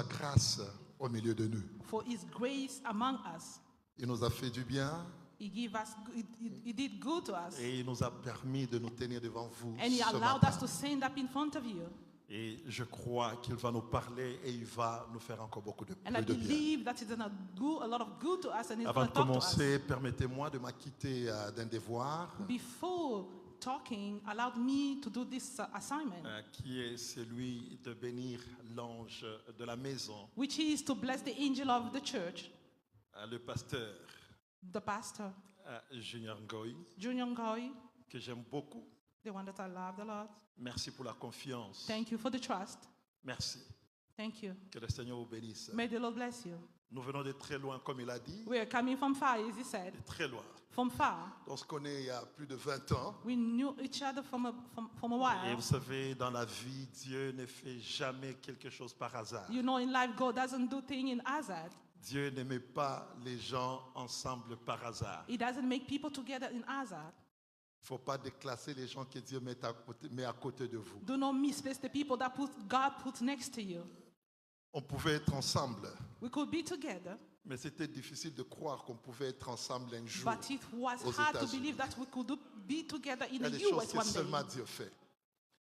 sa grâce au milieu de nous. for His grace among us. Il nous a fait du bien He did good to us. et il nous a permis de nous tenir devant vous And He ce allowed matin. us to stand up in front of you. Et je crois qu'il va nous parler et il va nous faire encore beaucoup de, And I plus de bien. believe that He's going to do a lot of good to us and He's Avant going de to talk to us. commencer, permettez-moi de m'acquitter d'un devoir Before talking, allowed me to do this assignment, qui est celui de bénir l'ange de la maison, which is to bless the angel of the church, le pasteur the pastor, Junior Ngoy, Junior Ngoy, que j'aime beaucoup. the one that I love a lot. Merci pour la confiance. Thank you for the trust. Merci. Thank you. Que le Seigneur vous bénisse. May the Lord bless you. Nous venons de très loin, comme il a dit, We are coming from far, as he said. de très loin. From far. On se connaît il y a plus de 20 ans. We knew each other from a Et while. vous savez, dans la vie, Dieu ne fait jamais quelque chose par hasard. You know, in life, God doesn't do things in hazard. Dieu ne met pas les gens ensemble par hasard. He doesn't make people together in hazard. Il ne faut pas déclasser les gens que Dieu met à côté de vous. Do not misplace the people that God puts next to you. On pouvait être ensemble, We could be together, mais c'était difficile de croire qu'on pouvait être ensemble un jour. but it was aux hard to États-Unis. believe that we could be together in Il y a the des choses US que one seulement day. Dieu fait.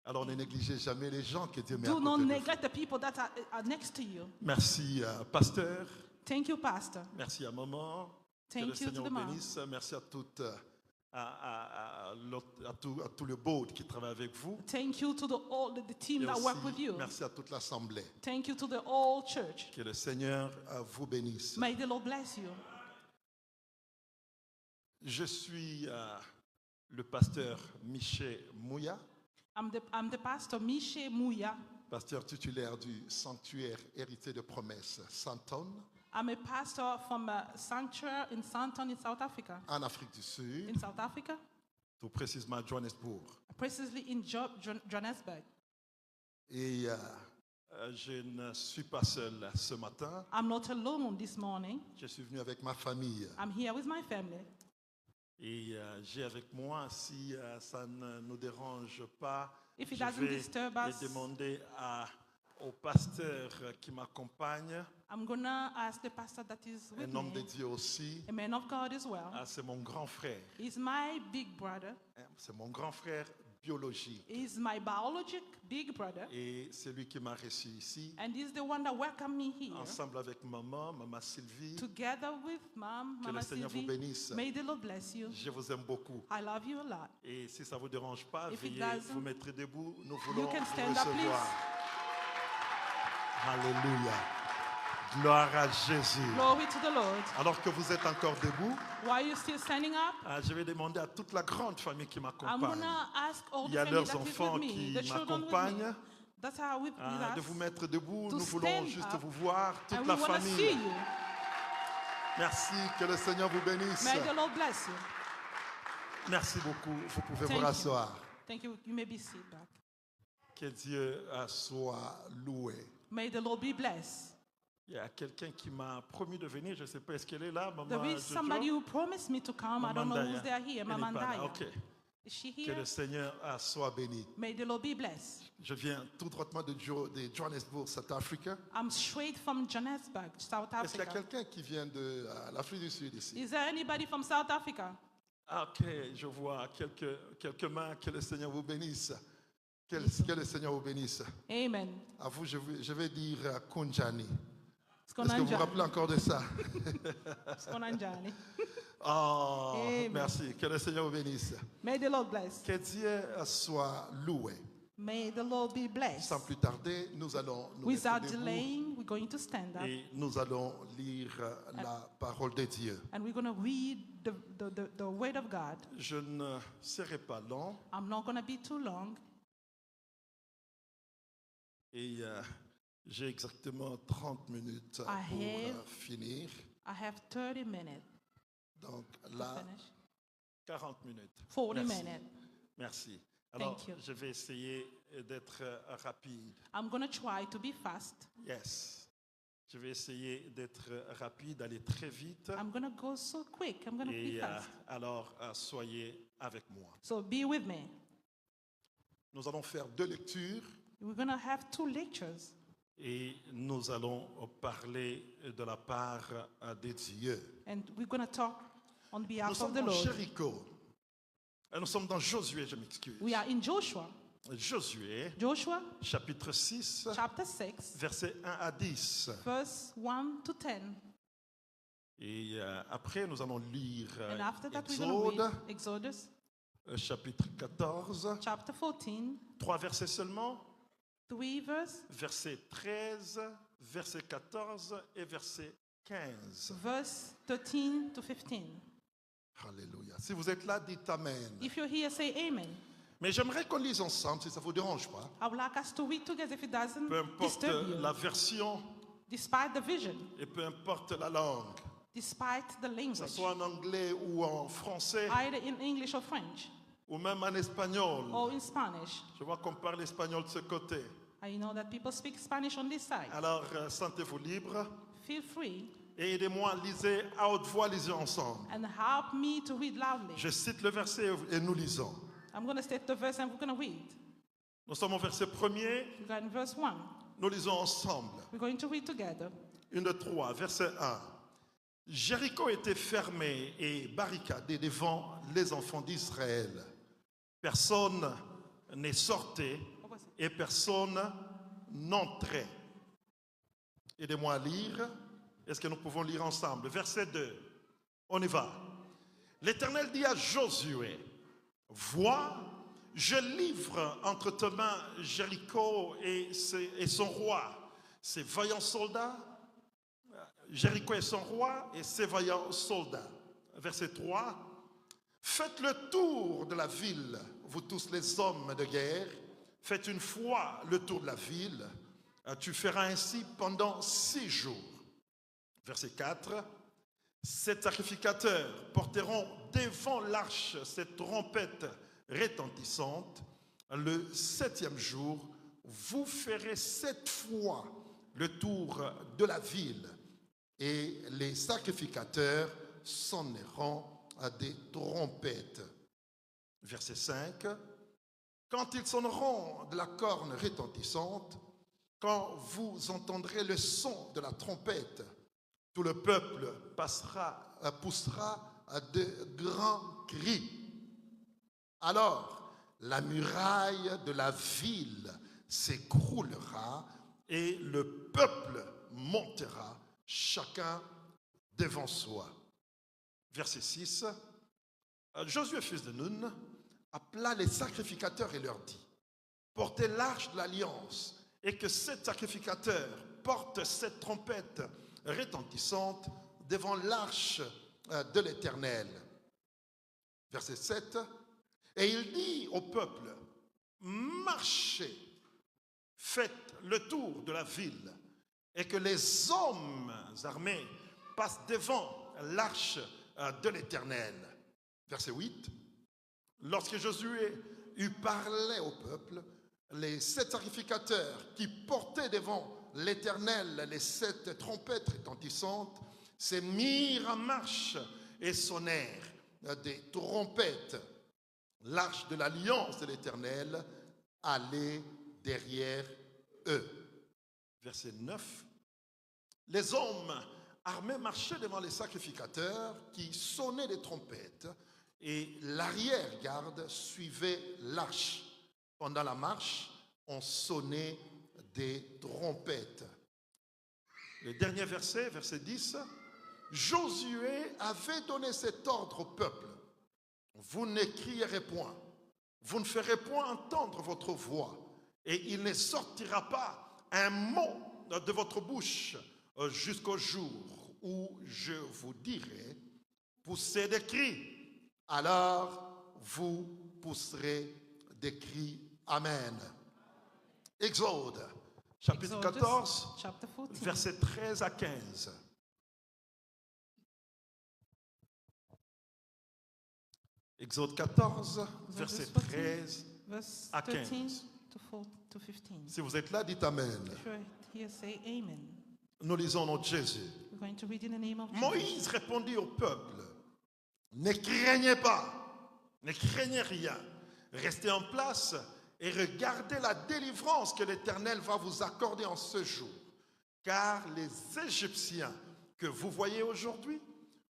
Alors ne négligez jamais les gens que Dieu met à Do not côté de vous. neglect the people that are next to you. Merci, pasteur. Thank you, Pastor. Merci à maman. Que Thank le you to Seigneur the vous mom. bénisse. Merci à toutes, à tout le board qui travaille avec vous. Thank you to all the team Et that aussi, work with you. merci à toute l'assemblée. Thank you to the whole church. Que le Seigneur vous bénisse. May the Lord bless you. Je suis le pasteur Michel Mouya, I'm the pastor, Miche Mouya. pasteur titulaire du sanctuaire hérité de promesses Santon, I'm a pastor from a sanctuary in Sandton in South Africa. en Afrique du Sud, In South Africa, tout précisément à Johannesburg. precisely in Johannesburg. Et je ne suis pas seul ce matin. I'm not alone this morning. Je suis venu avec ma famille. I'm here with my family. Et j'ai avec moi, si ça ne nous dérange pas, If it je doesn't vais disturb us, demander au pasteur qui m'accompagne, I'm gonna ask the pastor that is with un homme de me, Dieu aussi. a man of God as well. C'est mon grand frère. He's my big brother. C'est mon grand frère biologique. He's my biologic big brother. Et c'est lui qui m'a reçu ici, And he's the one that welcomed me here. ensemble avec maman Sylvie. Together with Mom, Que le Mama Seigneur vous Sylvie. bénisse. May the Lord bless you. Je vous aime beaucoup. I love you a lot. Et si ça ne vous dérange pas, If it veuillez doesn't, vous mettre debout. Nous voulons can vous stand up, recevoir. Alléluia. Gloire à Jésus. Glory to the Lord. Alors que vous êtes encore debout, While you're still standing up, je vais demander à toute la grande famille qui I'm m'accompagne gonna ask all Il the y a family leurs that is enfants with me, qui the children with me, m'accompagnent, that are with de us, vous mettre debout. to Nous voulons stand juste up, vous voir, toute and la we want to see famille. you. Merci, que le Seigneur vous bénisse. May the Lord bless you. Merci beaucoup. Vous pouvez Thank vous you. rasseoir. Thank you. You may be seated back. Que Dieu soit loué. May the Lord be blessed. Il y a quelqu'un qui m'a promis de venir. Je ne sais pas, est-ce qu'elle est là, Maman There is Jojo? somebody who promised me to come. I don't know who's there here. Elle Mama n'est pas là. Ndaya. Ok. Is she Que here? le Seigneur soit béni. May the Lord be blessed. Je viens tout droitement de Johannesburg, South Africa. I'm straight from Johannesburg, South Est-ce qu'il y a Africa. quelqu'un qui vient de l'Afrique du Sud ici? Is there anybody from South Africa? Ok, je vois quelques mains. Que le Seigneur vous bénisse. Que le Seigneur vous bénisse. Amen. À vous, je vais dire Kunjani. Est-ce que vous vous Skonanjani. rappelez encore de ça? Skonanjani. Oh, Amen. merci. Que le Seigneur vous bénisse. May the Lord bless. Que Dieu soit loué. May the Lord be blessed. Sans plus tarder, nous allons nous Without mettre debout delaying, we're going to stand up et nous allons lire la parole de Dieu. and we're going to read the word of God. Je ne serai pas long I'm not going to be too long. et j'ai exactement 30 minutes pour finir. I have 30 minutes Donc to là, finish. 40 minutes. 40 Merci. minutes. Merci. Alors, Thank you. je vais essayer d'être rapide. I'm going to try to be fast. Yes. Je vais essayer d'être rapide, d'aller très vite. I'm going to go so quick. I'm going to be Et fast. alors, soyez avec moi. So be with me. Nous allons faire 2 lectures. We're going to have 2 lectures. Et nous allons parler de la part de Dieu. And we're going to talk on Nous behalf of sommes the dans Lord. Jéricho. Nous sommes dans Josué, je m'excuse. We are in Joshua. Josué, Joshua chapitre 6, chapter 6, versets 1 à 10. verse 1 to 10. Et après, nous allons lire And after that, we're going to Exode, read Exodus chapitre 14, chapter 14, 3 versets seulement, 3 verse, verset 13, verset 14 et verset 15. verse 13 to 15. Alléluia. Si vous êtes là, dites Amen. If you're here, say amen. Mais j'aimerais qu'on lise ensemble, si ça ne vous dérange pas. I would like us to read together if it doesn't Peu importe disturb you. la version Despite the vision, et peu importe la langue, despite the que ce language, soit en anglais ou en français either in English or French ou même en espagnol. or in Spanish. Je vois qu'on parle espagnol de ce côté. I know that people speak Spanish on this side. Alors, sentez-vous libre Feel free et aidez-moi à liser à haute voix, lisez ensemble. and help me to read loudly. Je cite le verset et nous lisons. I'm going to state the verse and we're going to read. Nous sommes au verset 1er, We got in verse 1. nous lisons ensemble. We're going to read together. 1 de 3, verset 1. Jéricho était fermé et barricadé devant les enfants d'Israël. Personne n'est sorti et personne n'entrait. Aidez-moi à lire. Est-ce que nous pouvons lire ensemble? Verset 2. On y va. L'Éternel dit à Josué, vois, je livre entre tes mains Jéricho et son roi, ses vaillants soldats. Jéricho et son roi et ses vaillants soldats. Verset 3. Faites le tour de la ville, vous tous les hommes de guerre. Faites une fois le tour de la ville. Tu feras ainsi pendant 6 jours. Verset 4. Ces sacrificateurs porteront devant l'arche cette trompette retentissante. Le 7e jour, vous ferez 7 fois le tour de la ville. Et les sacrificateurs sonneront à des trompettes. Verset 5. Quand ils sonneront de la corne retentissante, quand vous entendrez le son de la trompette, tout le peuple poussera à de grands cris. Alors, la muraille de la ville s'écroulera et le peuple montera, chacun devant soi. Verset 6. Josué, fils de Nun, appela les sacrificateurs et leur dit, portez l'arche de l'alliance et que ces sacrificateurs portent cette trompette retentissante devant l'arche de l'Éternel. Verset 7. Et il dit au peuple, marchez, faites le tour de la ville et que les hommes armés passent devant l'arche de l'Éternel. Verset 8. Lorsque Josué eut parlé au peuple, les 7 sacrificateurs qui portaient devant l'Éternel les 7 trompettes retentissantes se mirent en marche et sonnèrent des trompettes. L'arche de l'alliance de l'Éternel allait derrière eux. Verset 9. Les hommes armés marchaient devant les sacrificateurs qui sonnaient des trompettes et l'arrière-garde suivait l'arche. Pendant la marche, on sonnait des trompettes. Le dernier verset, verset 10. Josué avait donné cet ordre au peuple. Vous ne crierez point, vous ne ferez point entendre votre voix, et il ne sortira pas un mot de votre bouche jusqu'au jour où je vous dirai, poussez des cris. Alors vous pousserez des cris. Amen. Exode, chapitre Exodus, 14, chapter 14, versets 13 à 15. Exode 14, verset 13 verse à 13 15. to 15. Si vous êtes là, dites Amen. If you're here, say amen. Nous lisons au nom de Jésus. We're going to read in the name of Jesus. Moïse répondit au peuple, ne craignez pas, ne craignez rien, restez en place et regardez la délivrance que l'Éternel va vous accorder en ce jour. Car les Égyptiens que vous voyez aujourd'hui,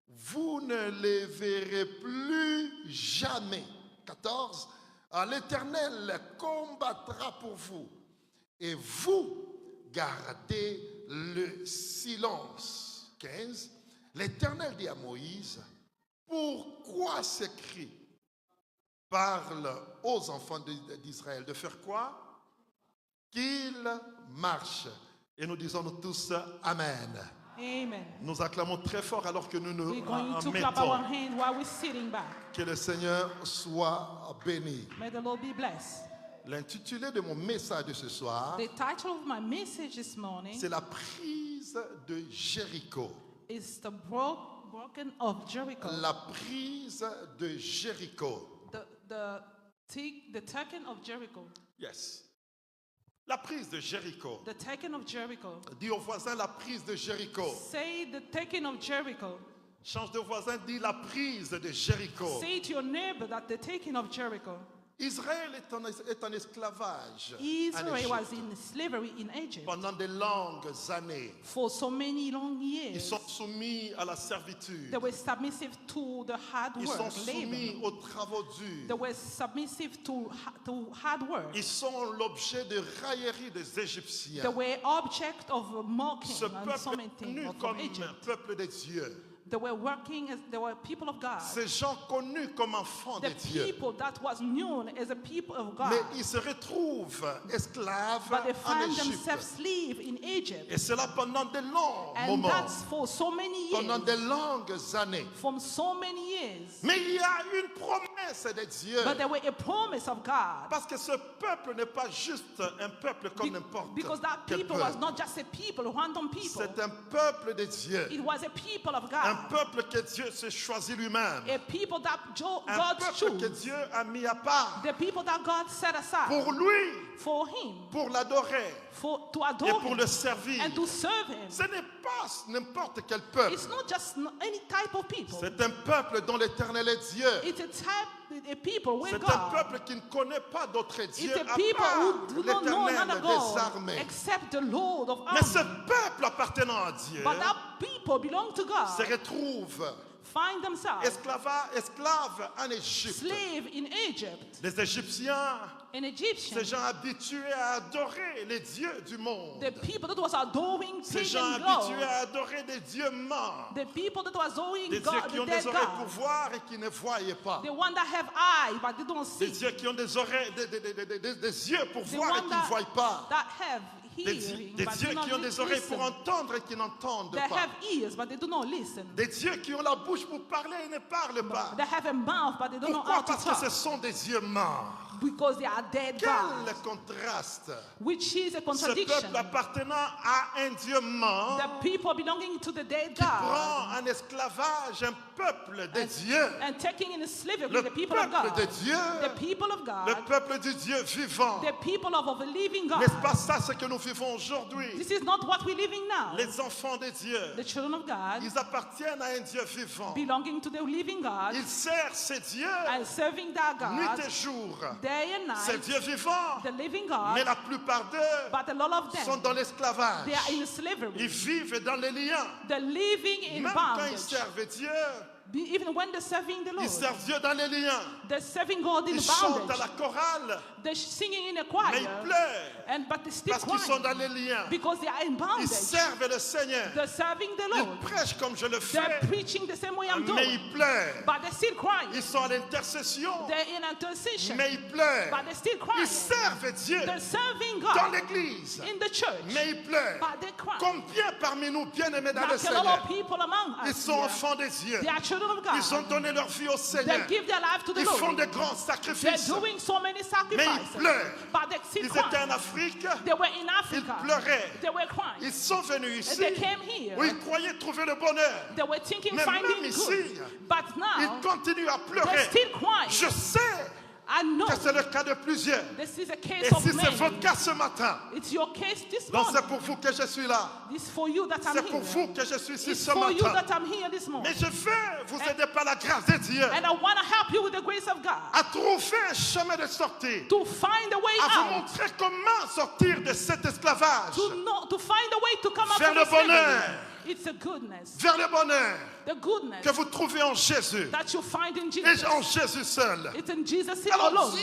vous ne les verrez plus jamais. 14. L'Éternel combattra pour vous et vous gardez le silence. 15. L'Éternel dit à Moïse, pourquoi ces cris? Parle aux enfants d'Israël de faire quoi? Qu'ils marchent. Et nous disons nous tous Amen. Amen. Nous acclamons très fort alors que nous nous We're going to clap our mettons. hands while we're sitting back. Que le Seigneur soit béni. May the Lord be blessed. L'intitulé de mon message de ce soir, The title of my message this morning c'est la prise de Jéricho. is the broken of Jericho. La prise de Jéricho. The taking of Jericho. Yes. La prise de Jéricho. The taking of Jericho. Dis au voisin la prise de Jéricho. Say the taking of Jericho. Change de voisin, dis la prise de Jéricho. Say to your neighbor that the taking of Jericho. Israël est en esclavage en Israel was Égypte in slavery in Egypt pendant de longues années. for so many long Ils years. sont soumis à la servitude. They were submissive to the hard Ils sont work, soumis labor. aux travaux They durs. were submissive to hard work. Ils sont l'objet de raillerie des Égyptiens. They were object of mocking Ce and so peuple many est connu things comme from un Egypt. peuple de Dieu. They were working as they were people of God. Ces gens connus comme enfants de The Dieu. people that was known as a people of God. Mais ils se retrouvent esclaves But they en find Égypte. themselves slaves in Egypt. Et cela pendant de longs And moments, that's for so many pendant years. de longues années. From so many years. Mais il y a une promesse de Dieu. But there were a promise of God. Parce que ce peuple n'est pas juste un peuple comme n'importe Because that quel people was peuple. not just a people, random people. C'est un peuple de Dieu. It was a people of Un God. peuple que Dieu s'est choisi lui-même. A people that Un God peuple que chose. Dieu a mis à part The people that God set aside pour lui, for Him, pour l'adorer to et adore pour Him le servir. and to serve Him. Ce n'est pas n'importe quel peuple. It's not just any type of people. C'est un peuple dont l'Éternel est Dieu. It's a people with C'est un God. peuple qui ne connaît pas d'autre Dieu It's a à people part who do not know l'Éternel another des God armées. except the Lord of Mais ce armies. peuple appartenant à Dieu But that people belong to se God, retrouve find themselves esclaves en Égypte. slave in Egypt. Les Égyptiens, An Egyptian, ces gens habitués à adorer les dieux du monde. the people that was adoring Ces gens pagan habitués gods, à adorer des dieux morts. the people that was adoring Des dieux God, qui the ont dead des oreilles pour God, voir et qui ne voyaient pas. the one that have eyes but they don't Des see, dieux qui ont des oreilles, des yeux pour the voir et one qui ne voient pas. that have Des hearing dieux but qui do not ont des oreilles pour listen. entendre et qui n'entendent They pas. have ears but they do not listen. Des dieux qui ont la bouche pour parler et ne parlent pas. They have a mouth but they don't know Pourquoi? how to Parce que ce talk sont des dieux morts. because they are dead Quel gods, contraste! which is a Ce contradiction. peuple appartenant à un Dieu mort The people belonging to the dead qui God prend en esclavage un peuple de Dieu. and taking in slavery Le the people of peuple de God, Dieu. the people of Le God, peuple du Dieu vivant. the people of a living God. N'est-ce pas ça ce que nous vivons aujourd'hui? This is not what we're living now. Les enfants de Dieu, The children of God ils appartiennent à un Dieu vivant. belonging to the living God Ils servent ces dieux and serving that nuit God et jour. day and Ces night, dieux vivants, the living mais God, la plupart d'eux but a lot of sont them, dans l'esclavage. they are in Ils slavery. vivent dans les liens. They're living in Même quand ils bondage. servent Dieu, Even when they're serving the ils Lord, servent Dieu dans les liens. they're serving God in Ils chantent à bondage. la chorale, They're singing in a mais choir, ils pleurent but they still parce qu'ils sont crying dans les liens. because they are in Ils bondage. servent le Seigneur. They're serving the Ils Lord. prêchent comme je le They're fais, preaching the same way I'm mais doing, ils pleurent. but they're still crying. Ils sont à l'intercession, They're in intercession, mais ils pleurent. but they're still Ils crying. servent Dieu They're serving dans God l'église, in the church, mais ils pleurent. but they cry. Combien parmi nous, bien-aimés dans le Like a lot Seigneur, of people among ils us sont here, enfants de Dieu. they are children of Ils ont God. donné leur vie au They Seigneur. give their life to the Ils font Lord. de grands They're sacrifices. doing so many sacrifices, pleurent. but they still Ils étaient en cry. Afrique, They were in ils Africa. pleuraient. They were crying. Ils sont venus And ici they came here. où ils croyaient trouver le bonheur. They were thinking Mais finding même good. ici, But now, Ils continuent à they're pleurer. still crying. Je sais I know que c'est le cas de plusieurs. this is a Et case of si c'est many. votre cas ce matin, It's your case this donc c'est morning. pour vous que je suis là. It's for you that I'm C'est pour here. vous que je suis ici It's ce for you matin. that I'm here this morning. Mais je vais vous aider par la grâce de Dieu And I want to help you with the grace of God à trouver un chemin de sortie, to find a way à vous out, montrer comment sortir de cet esclavage to find a way to come out vers from le the slavery. bonheur, It's a goodness, vers le bonheur the goodness que vous trouvez en Jésus that you find in et Jesus. en Jésus seul. It's in Jesus Alors alone.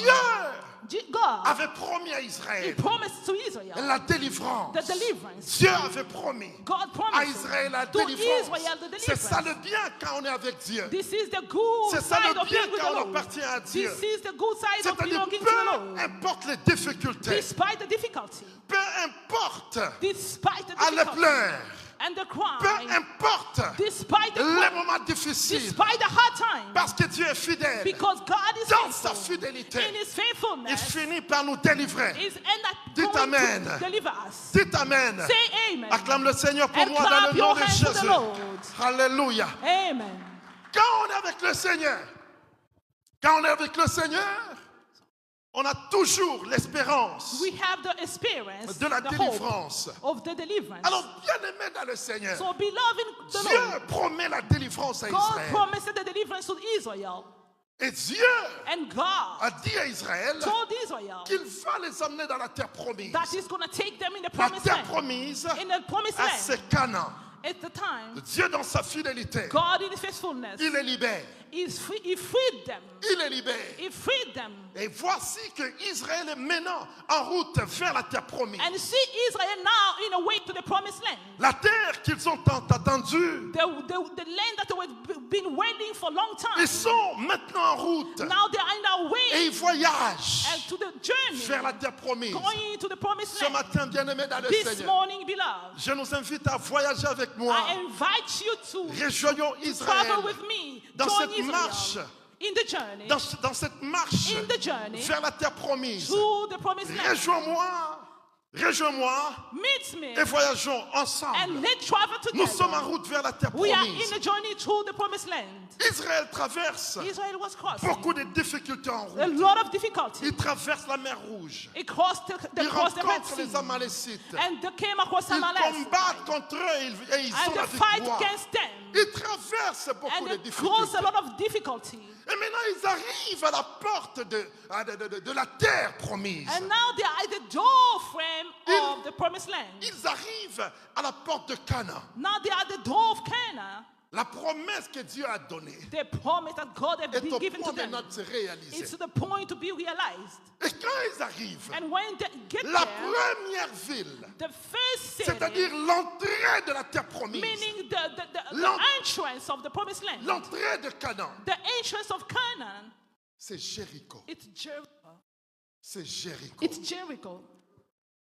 Dieu God, avait promis à He Israël promised to Israel la délivrance. the deliverance. Dieu avait promis God à promised Israël la to délivrance. Israel the C'est ça deliverance. le bien quand on est avec Dieu. This is the good C'est ça side le of bien being with the quand on Lord. appartient à Dieu. This is the good side of C'est-à-dire, belonging to the peu Lord. importe les difficultés, Despite the difficulty, peu importe despite the à les difficulty pleurs, and the peu cry, importe despite the les cry, moments difficiles, despite the hard time, parce que Dieu est fidèle. because God is Dans sa faithful. fidélité, In His il faithfulness, finit par nous délivrer. is and Dites going Amen. to deliver us. Dites Amen. Say amen. Acclame le Seigneur pour And moi dans clap le nom your de hands to the Jésus. Lord. Alléluia. Amen. Quand on est avec le Seigneur, on a toujours l'espérance We have the experience, de la the hope délivrance. of the deliverance. Alors, bien-aimé dans le Seigneur, So, beloved in the Dieu Lord, promet la délivrance à God Israël. promised the deliverance to Israel. Et Dieu And God a dit à Israël told Israel qu'il va les emmener dans la terre promise. that He's going to take them in the La promised terre land. promise, In the promised land. c'est Canaan. At the time, Dieu, dans sa fidélité, God in His faithfulness, il les libère. He freed them. Il les libère. He freed them. Et voici que Israël est maintenant en route vers la terre promise. And see Israel now in a way to the promised land. La terre qu'ils ont tant attendue. The land that they have been waiting for a long time. Ils sont maintenant en route. Now they are in their Et way ils voyagent and to the journey vers la terre promise. going to the promised Ce land. matin, bien-aimé dans le This Seigneur, morning, beloved, je nous invite à voyager avec moi. I invite you to Rejoignons Israël travel with me. dans Join cette Israel marche. in the journey Dans cette marche In the journey vers la terre promise. to the promised land. Rejoins-moi Meet me et voyageons and ensemble. let's travel Nous sommes en together. route vers la terre We are in promise. the journey to the promised land. Israël traverse Israel was crossing beaucoup de difficultés en a route. lot of difficulty. Il traverse la mer Rouge. It crossed the Il Red rencontre Sea. les Amalécites. And they came across Ils Amalek. combattent contre eux et ils And ont la they fight victoire. against them. Ils traversent beaucoup And de they cross difficultés. a lot of difficulty. Et maintenant, ils arrivent à la porte de la terre promise. And now they are at the door frame Il- of the promised land. Ils arrivent à la porte de Canaan. Now they are at the door of Canaan. La promesse que Dieu a donnée The promise that God has est been au given point to de them. notre réaliser. It's to the point to be realized. Et quand ils arrivent, And when they get la there, première ville, the first city, c'est-à-dire l'entrée de la terre promise, meaning the L'en- entrance of the promised land, l'entrée de Canaan, the entrance of Canaan, c'est Jéricho. it's Jericho. C'est Jéricho. It's Jericho.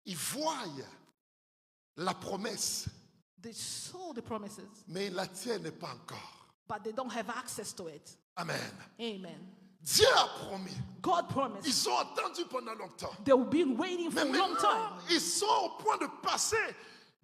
Ils voient la promesse, They saw the promises, mais ils la tiennent pas encore. but they don't have access to it. Amen. Amen. Dieu a promis. God promised. Ils ont attendu pendant longtemps. They've been waiting for Mais a long maintenant, time. ils sont au point de passer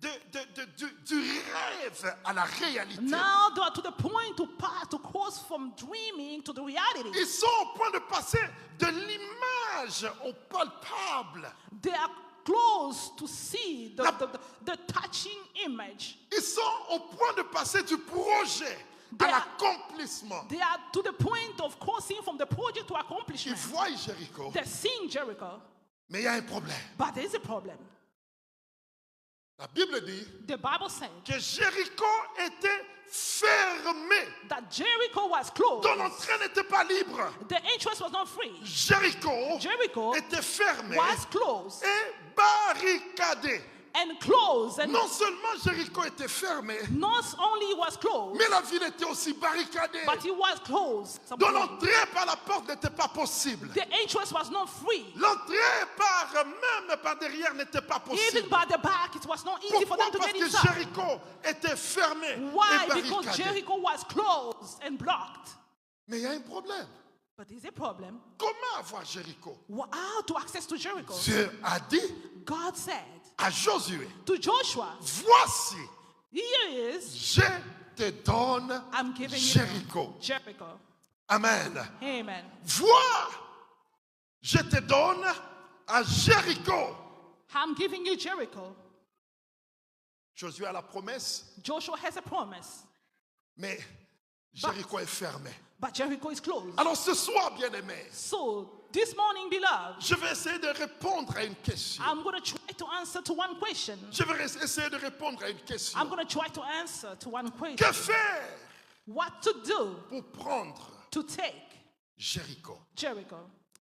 du rêve à la réalité. Now they are to the point to pass, to cross from dreaming to the reality. Ils sont au point de passer de l'image au palpable. They are close to see La- the touching image. Ils sont au point de passer du projet à They are- l'accomplissement. They are to the point of crossing from the project to Ils accomplishment. voient Jéricho, They're seeing Jericho, mais il y a un problème. but there is a problem. La Bible dit The Bible said que Jéricho était fermé. that Jericho was closed. Ton entrée n'était pas libre. The entrance was not free. Jéricho Jericho était fermé was closed et barricadé. and closed. And Non seulement Jéricho était fermé, not only was closed, mais la ville était aussi barricadée. but it was closed. Donc l'entrée par la porte n'était pas possible. The entrance was not free. L'entrée même par derrière n'était pas Even possible. by the back, it was not easy for Pourquoi? them to Parce get que inside. Jéricho était fermé Why? et Because barricadé. Jericho was closed and blocked. Mais il y a un problème. But there's a problem. Comment avoir Jéricho? How to access to Jericho? Dieu a dit God said à Josué, to Joshua, voici, here is, je te donne I'm giving you Jéricho. Jericho. Amen. Amen. Vois je te donne à Jéricho. I'm giving you Jericho. Josué a la promesse, Joshua has a promise, mais Jéricho est fermé. but Jericho is closed. Alors ce soir, bien-aimé, So this morning, beloved, je vais essayer de répondre à une question. I'm going to try to answer to one question. Je vais essayer de répondre à une question. I'm going to try to answer to one question. Que faire What to do pour prendre to take Jéricho? Jericho?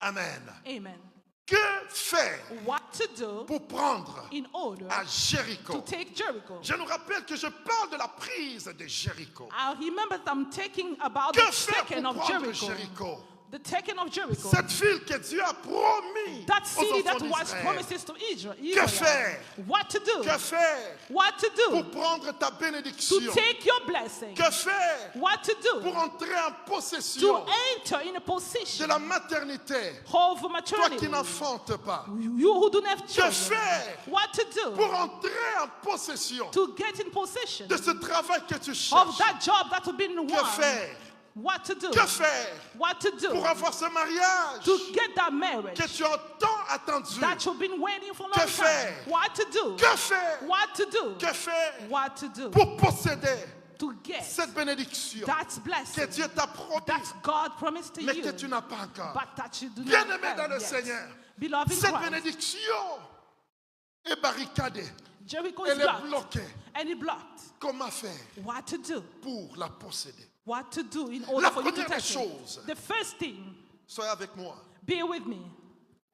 Amen. Amen. Que faire What to do pour prendre in order à to Jéricho? take Jericho? Je nous rappelle que je parle de la prise de Jéricho. I remember that I'm talking about Que the faire taking pour of prendre Jericho. Jéricho? The taking of Jericho. Cette ville que Dieu a promis That aux city that enfants was d'Israël. promises to Israel. Que faire? What to do? Que faire What to pour do prendre ta to bénédiction? take your blessing? Que faire What to pour do entrer en to possession enter in a de position la maternité? of Toi maternity? qui n'enfantes pas. You who don't have Que children. faire What to pour do entrer en possession to get in possession de ce travail que tu of cherches? that job that will be in Que one? faire? What to do? Que faire What to do pour avoir ce mariage to get that marriage que tu as tant attendu? that you've been waiting for a Que long time? faire? What to do? Que faire? What to do? Que faire What to do pour posséder to get cette bénédiction that que blessing Dieu t'a promis, that God promised to mais you, que tu n'as pas encore? but that you do not Bien-aimé dans have le yet. Seigneur, Beloved in cette Christ, bénédiction est barricadée. Jericho is Elle est blocked bloquée. and it blocked. Comment faire What to do? pour la posséder? What to do in order La for you to première des take it? choses, The first thing, soyez avec moi. be with me.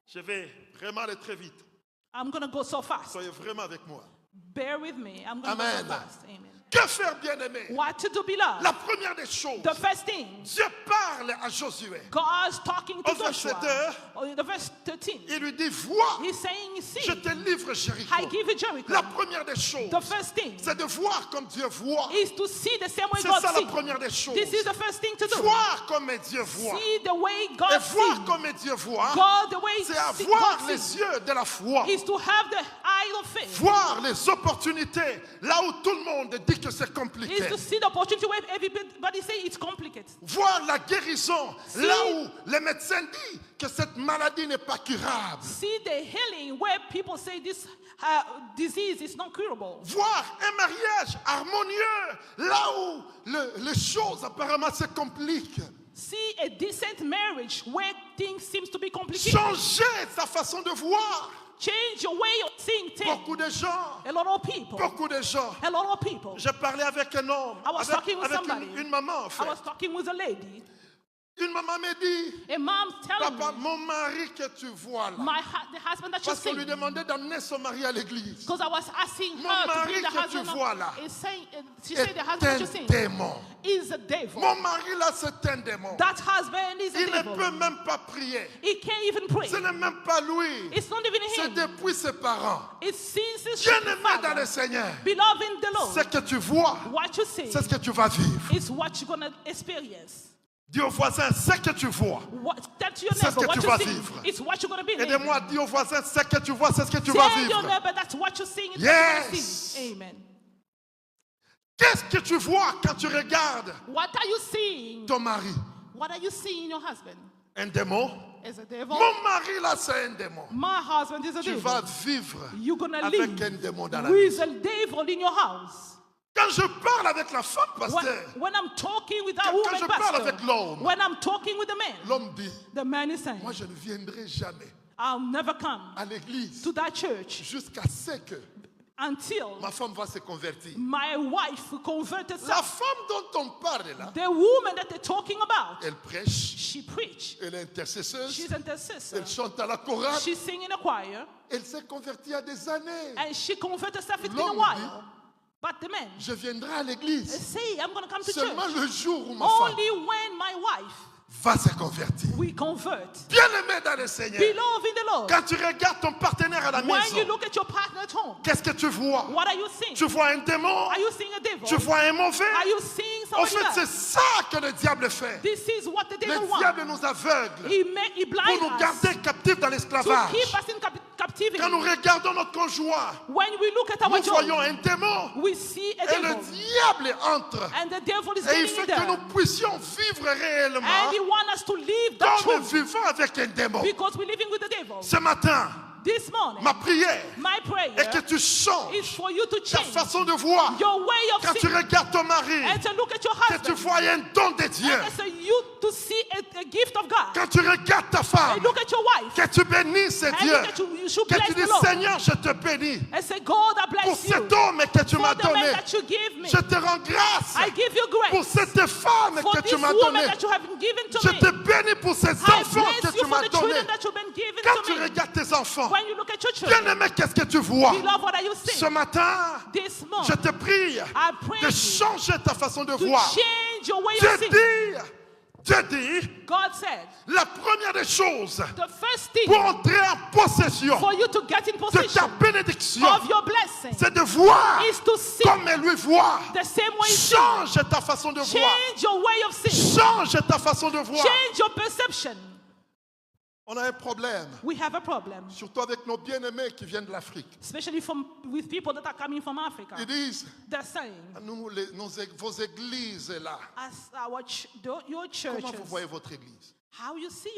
Je vais vraiment aller très vite. I'm going to go so fast. Soyez vraiment avec moi. Bear with me. I'm going to go Amen. so fast. Amen. Que faire, bien-aimé? What to do, beloved? La première des choses, The first thing, Dieu parle à Josué. God's talking to Au verset Joshua. 2, Oh, in the verse 13, il lui dit, vois, he's saying, see, je te livre Jéricho. I give you Jericho. La première des choses, The first thing c'est de voir comme Dieu voit. is to see the same way C'est God ça la sees. première des choses. This is the first thing to do. Voir comme Dieu voit. See the way Et God voir sees. comme Dieu voit, God, the way c'est God avoir sees les yeux de la foi. is to have the eye of faith. Voir les opportunités là où tout le monde dit que c'est compliqué. Is to see the opportunity where everybody say it's complicated. Voir la guérison là où les médecins disent que cette maladie n'est pas curable. See the healing where people say this disease is not curable. Voir un mariage harmonieux là où les choses apparemment se compliquent. See a decent marriage where things seems to be complicated. Changer sa façon de voir. Change your way of seeing things. Beaucoup de gens, A lot of people. beaucoup de gens. A lot of people. J'ai parlé avec un homme, I was talking with avec somebody. une maman en I fait. was talking with a lady. Une maman me dit, A mom's telling papa, me, mon mari que tu vois là, the husband that you're parce qu'on lui seeing, demandait d'emmener son mari à l'église, because I was asking Mon her to mari bring the que tu husband vois là is saying, she est said the husband that un you're seeing démon. is a devil. Mon mari là, c'est un démon. That husband is a Il ne devil. peut même pas prier. He can't even pray. Ce n'est même pas lui. It's not even C'est him. depuis ses parents. It's since his Bien-aimé dans father. le Seigneur, Beloved in the Lord, ce que tu vois, what you see c'est ce que tu vas vivre. is what you're going to experience. Dis au voisin, ce que tu vois. Tell to your C'est ce neighbor que what tu you vas see vivre. is what you're going to be. Aidez-moi, dis au voisin, ce que tu vois, c'est ce que tu vas Tell your vivre. neighbor that's what you're seeing is what Yes. you're going to see. Amen. Qu'est-ce que tu vois quand tu regardes What are you seeing? ton mari? What are you seeing in your husband? Un démon? Is a devil? Mon mari là, c'est un démon. My husband is a Tu devil. vas vivre You're going to avec live un démon dans la with maison. a devil in your house. Quand je parle avec la femme, pasteur, When I'm talking with that Quand woman, je parle pastor, avec l'homme, when I'm talking with the man, l'homme dit, the man is saying, moi je ne viendrai jamais I'll never come à l'église to that church jusqu'à ce que until ma femme va se convertir. my wife converts La herself. femme dont on parle là, The woman that they're talking about, elle prêche, she preach. elle est intercesseuse, She's intercessor. elle chante à la chorale, She sing in a choir, elle s'est convertie à des années. and she converts herself in a L'homme while. But the man Je viendrai à l'église say, I'm going to come to seulement church le jour où ma femme only when my wife va se convertir. we convert. Bien-aimé dans le Seigneur, Beloved in the Lord, quand tu regardes ton partenaire à la when you maison, look at your partner at home, qu'est-ce que tu vois? what are you seeing? Tu vois un démon? Are you seeing a devil? Tu vois un mauvais? Are you seeing En somebody fait, c'est else. ça que le diable fait. This is what the devil Le diable wants. nous aveugle He pour blinds nous us garder captifs dans to l'esclavage. keep us in captivity. Quand nous regardons notre conjoint, When we look at our nous voyons job, un démon we see a et le devil. diable entre. And the devil is Et il getting fait in que there. nous puissions vivre réellement And he wants us to live the comme truth vivant avec un démon. because we're living with the devil. Ce matin, This morning, ma prière my est que prayer tu changes is for you to ta change façon de voir. your way of Quand tu seeing regardes ton mari, and to look at your que tu husband vois un don de Dieu. and as a you to see a gift of God. Quand tu regardes ta And femme, look at your wife que tu bénisses and Dieu. look at you should Que bless tu the dis, Lord Seigneur, je te bénis and say, God, I pour bless you cet homme que tu m'as for the man donné. that you give me. Je te rends grâce I give you pour grace cette femme for que this tu m'as woman donnée. that you have given to Je me. te bénis pour ces I enfants que bless tu you for m'as the donnés. children that you've been given Quand tu to me. regardes tes enfants, When you look at your bien children, aimé, qu'est-ce que tu vois? beloved, what are you Ce seeing? matin, This je morning, te prie I pray de you changer ta façon de to voir. change your way Dieu of seeing. dit, God said, la première des choses the first thing pour entrer en possession for you to get in de ta possession bénédiction, of your blessing c'est de voir is to see comme lui voit. the same way you see. Change ta façon de voir. Change your way of seeing. Change ta façon de voir. Change your perception. On a un problème, We have a problem, surtout avec nos bien-aimés qui viennent de l'Afrique. especially with people that are coming from Africa. Ils disent, They're saying, vos églises là, as your comment vous churches, voyez votre église? how you see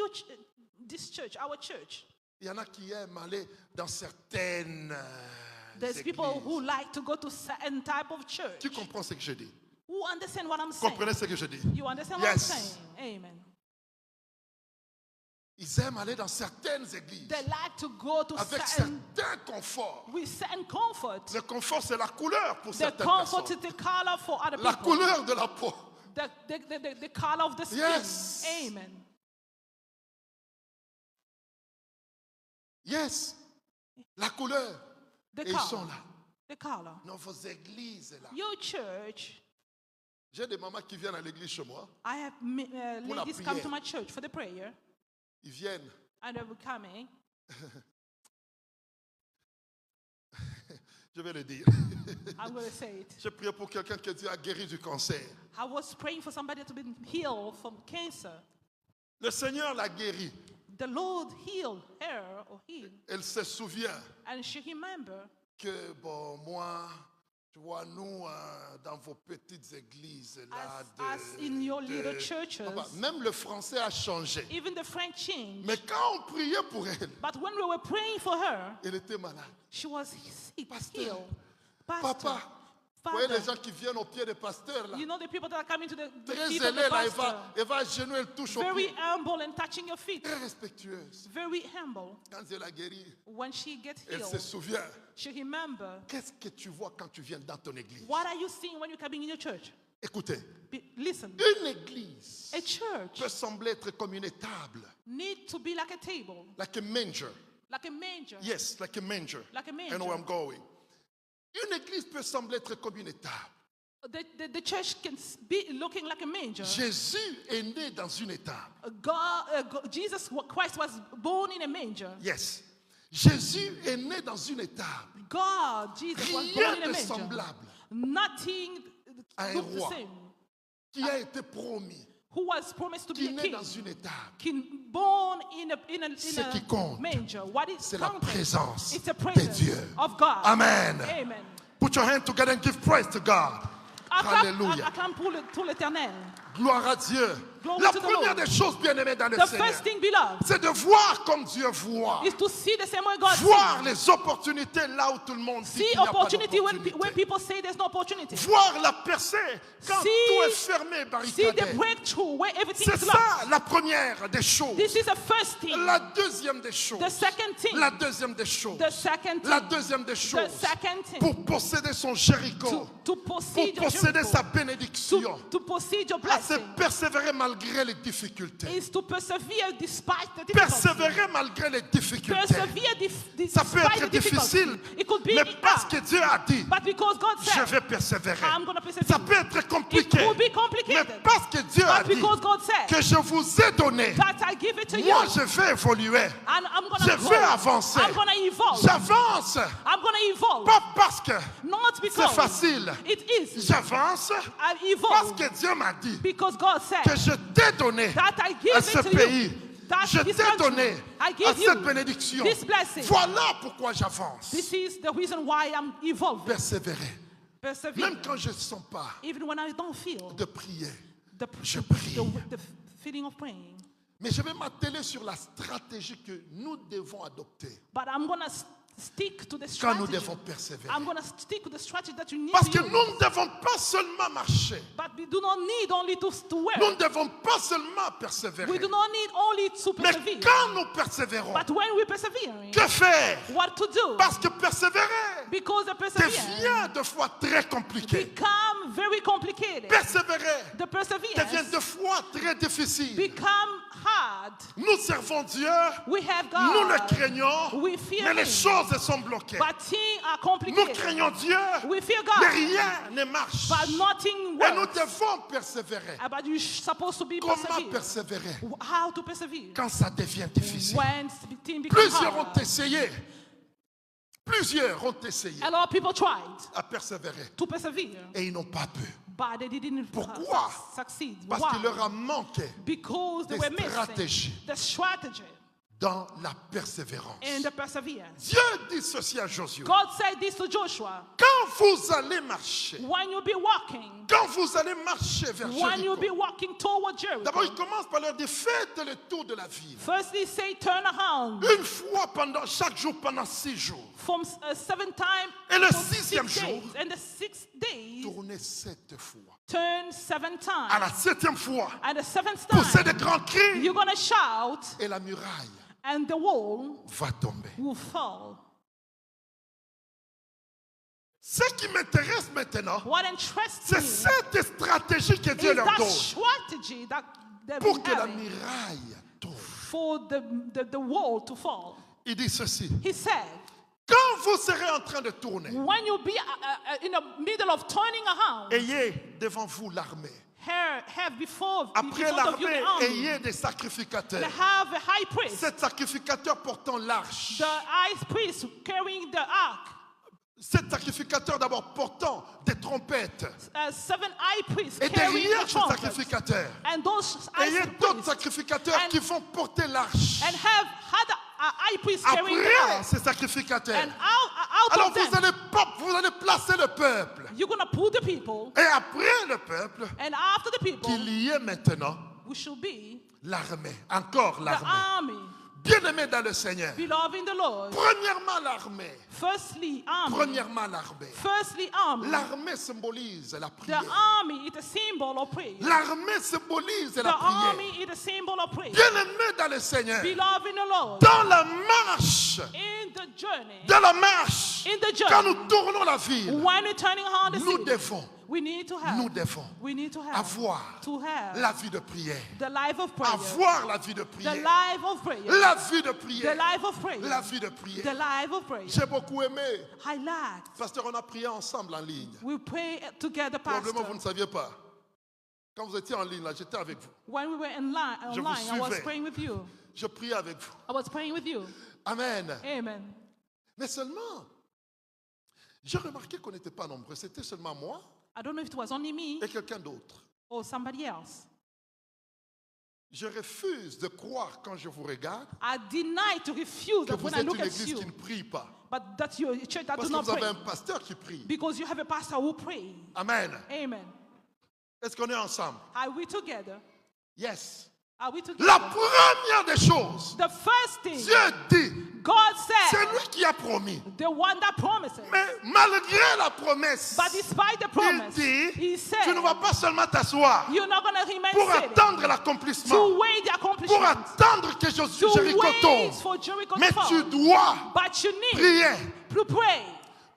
this church, our church. Il y en a qui aiment aller dans certaines There's people églises. who like to go to certain type of church. Tu comprends ce que je dis? Who understand what I'm saying? Comprenez ce que je dis? You understand what I'm Yes. saying? Amen. Ils aiment aller dans certaines églises They like to go to avec certain certains conforts. with certain comfort. Le confort, c'est la couleur pour The certaines comfort personnes. is the color for other La people. couleur de la peau. The color of the skin. Yes. Amen. Yes. La couleur. The Et ils sont color. là. The color. Dans vos églises là. Your church. J'ai des mamans qui viennent à l'église chez moi. I have Pour la ladies come prière. to my church for the prayer, Ils viennent. and they will coming. Je vais le dire. I'm going to say it. J'ai prié pour quelqu'un qui Dieu a guéri du cancer. I was praying for somebody to be healed from cancer. Le Seigneur l'a guéri. The Lord healed her or him, Elle se souvient and she remembered que, bon, moi, tu vois, nous, dans vos petites églises, là, as in your little churches. Papa, même le français a changé. Even the French changed. Mais quand on priait pour elle, But when we were praying for her, elle était malade. she was sick, Pasteur. healed. Pastor, Papa, vous voyez les Father, gens qui viennent au pied des pasteurs, là. you know the people that are coming to the Très feet of zélée, the là, pastor. elle va à genoux, elle touche au Very pied. humble and touching your feet. Très respectueuse. Very humble. Quand elle a guéri, When she gets elle se healed, souvient. she remember. Qu'est-ce que tu vois quand tu viens dans ton église? What are you seeing when you're coming in your church? Écoutez, Listen, une église a church peut sembler être comme une étable, need to be like a table, like a manger. like a manger. Yes, like a manger. Like a I know where I'm going. Une église peut sembler être comme une étable. The church can be looking like a manger. Jésus est né dans une étable. Jesus Christ was born in a manger. Yes. Jésus est né dans une étable. God, Jesus was Rien born in a de manger. semblable Nothing à un looked the roi same. qui a été promis, Who was promised to qui be est a né dans king. une étable. Born in Ce qui compte, a manger. What is c'est la counted? présence It's the de presence Dieu. of God. Amen. Amen. Put your hand together and give praise to God. Alléluia. Acclame pour l'éternel. Gloire à Dieu. Glory La to the première Lord. des choses bien-aimées dans le The Seigneur, first thing, beloved, c'est de voir comme Dieu voit. is to see the same way God Voir sees. les opportunités là où tout le monde dit See qu'il n'y a pas opportunity when d'opportunité. people say there's no opportunity. Voir la percée quand See- tout est fermé, See barricadé. the breakthrough where everything C'est is locked. ça la première des choses. This is the first thing. La deuxième des choses. The second thing. La deuxième des choses. The second La thing. deuxième des The choses. second thing. Pour posséder son Jéricho. To Pour posséder posséder sa Jericho. bénédiction. To posséder your blessing. blessing persévérer malgré les difficultés. is to persevere despite the difficulty. Persévérer malgré les difficultés. Persevere Ça peut despite être the difficulty. difficile, It could be mais parce que hard, Dieu a dit, but because God je said, vais persévérer. I'm going to persevere. Ça peut être It compliqué, could be mais complicated, parce que Dieu a but dit because God said que je vous ai donné, that I give it to you, moi je vais évoluer. and I'm going Je to vais grow. avancer. I'm going to evolve. J'avance, I'm going to evolve. pas parce que Not c'est because facile. it is. J'avance I parce evolve que Dieu m'a dit because God said que je t'ai donné that I give à it ce to pays. you. That Je this t'ai country, donné I à give cette you bénédiction. this blessing. Voilà pourquoi j'avance. This is the reason why I'm evolving. Persévérer. Persevere. Même quand je ne sens pas Even when I don't feel de prier. the, Je prie. the feeling of praying. Mais je vais m'atteler sur la stratégie que nous devons adopter But I'm going to stick to the quand nous strategy. devons persévérer. I'm going to stick with the strategy that you need Parce to que use. nous ne devons pas seulement marcher. But we do not need only to work. Nous ne devons pas seulement We persévérer. do not need only to Mais persevere. quand nous persévérons, But when we persevere, que faire? what to do? Parce que persévérer Because the perseverance devient de fois très compliqué. become very complicated. Persévérer The devient perseverance de fois très difficile. become hard. Nous servons Dieu, We have nous le God. craignons, We fear mais les Him. choses sont bloquées. But things are Nous complicated. craignons Dieu, We fear mais God. rien ne marche. But nothing Et nous works. devons persévérer. But you're supposed to be Comment persevere. persévérer How to persevere? quand ça devient difficile? When things become Plusieurs ont hard. essayé. Plusieurs ont essayé A lot of people tried à persévérer to persevere, et ils n'ont pas pu. but they didn't Pourquoi? succeed. Parce Why? qu'il leur a manqué Because they des were missing stratégies. the strategy dans la persévérance. and the perseverance. Dieu dit ceci à Josué. God said this to Joshua. Quand vous allez marcher, When you be walking, quand vous allez marcher vers when you be Jéricho, walking toward d'abord Jericho, il commence par leur dire faites le tour de la ville. firstly say turn around Une fois pendant chaque jour pendant 6 jours. from 7 times Et le for 6e 6 jour, days, and the 6th day Tournez 7 fois. turn 7 times. À la 7e fois, And the 7th poussez time des grands cris you're gonna shout, et la muraille and the wall va tomber. will fall. Ce qui m'intéresse maintenant, What interests c'est me cette stratégie que Dieu is leur that donne strategy that pour que la having muraille tombe. for the wall to fall. Il dit ceci. He said, Quand vous serez en train de tourner, when you be in the middle of turning around, ayez devant vous l'armée. have before Après in front of you l'armée, the army, ayez des and sacrificateurs. have a high priest, Sept sacrificateurs portant l'arche. the high priest carrying the ark, 7 sacrificateurs d'abord portant des trompettes. 7 high priests Et carrying derrière the ces trumpets, sacrificateurs, and those high ayez d'autres priests, sacrificateurs and- qui vont porter l'arche. and have had a high priest carrying the Après ark, ces sacrificateurs, and out alors of them, vous allez placer le peuple. you're gonna put the people, Et après le peuple, and after the people, qu'il y ait maintenant we should be l'armée. Encore the l'armée. army, Bien-aimés dans le Seigneur. beloved in the Lord. Premièrement l'armée. Firstly, army. Premièrement l'armée. Firstly, army. L'armée symbolise la The prière. army is a symbol of prayer. L'armée symbolise The la prière. army is a symbol of prayer. Bien-aimés dans le Seigneur. Beloved in the Lord. Dans la marche, In the journey, dans la marche, in the quand journey, nous tournons la ville, when we're turning around the nous city, devons we need to have avoir to have la vie de prière. the life of prayer. Avoir la vie de The prière. life of prayer. La vie de The prière. life of prayer. La vie de The prière. life of prayer. J'ai beaucoup aimé. I lacked. Pasteur, on a prié ensemble en ligne. We pray together, Probablement, vous Pastor. ne saviez pas. Quand vous étiez en ligne, là, j'étais avec vous. When we were online, Je vous I was suivais. praying with you. Je priais avec vous. I was praying with you. Amen. Amen. Mais seulement, j'ai remarqué qu'on n'était pas nombreux. C'était seulement moi I don't know if it was only me et quelqu'un d'autre. or somebody else. Je refuse de croire quand je vous regarde I deny to refuse que that vous when I êtes look une at église you, qui ne prie pas. but that you're a church that Parce does que not vous avez pray. un pasteur qui prie. Because you have a pastor who pray. Amen. Amen. Est-ce qu'on est ensemble? Are we together? Yes. Are we together? La première des choses, The first thing Dieu dit, God c'est said, lui qui a promis. the one that promises. Mais malgré la promesse, But despite the il promise, dit, he said, tu ne vas pas seulement t'asseoir you're not going to remain pour sitting attendre l'accomplissement, to wait the pour accomplishment, attendre que to Jéricho wait tombe. for Jericho Mais to fall. tu dois But you need prier. to pray.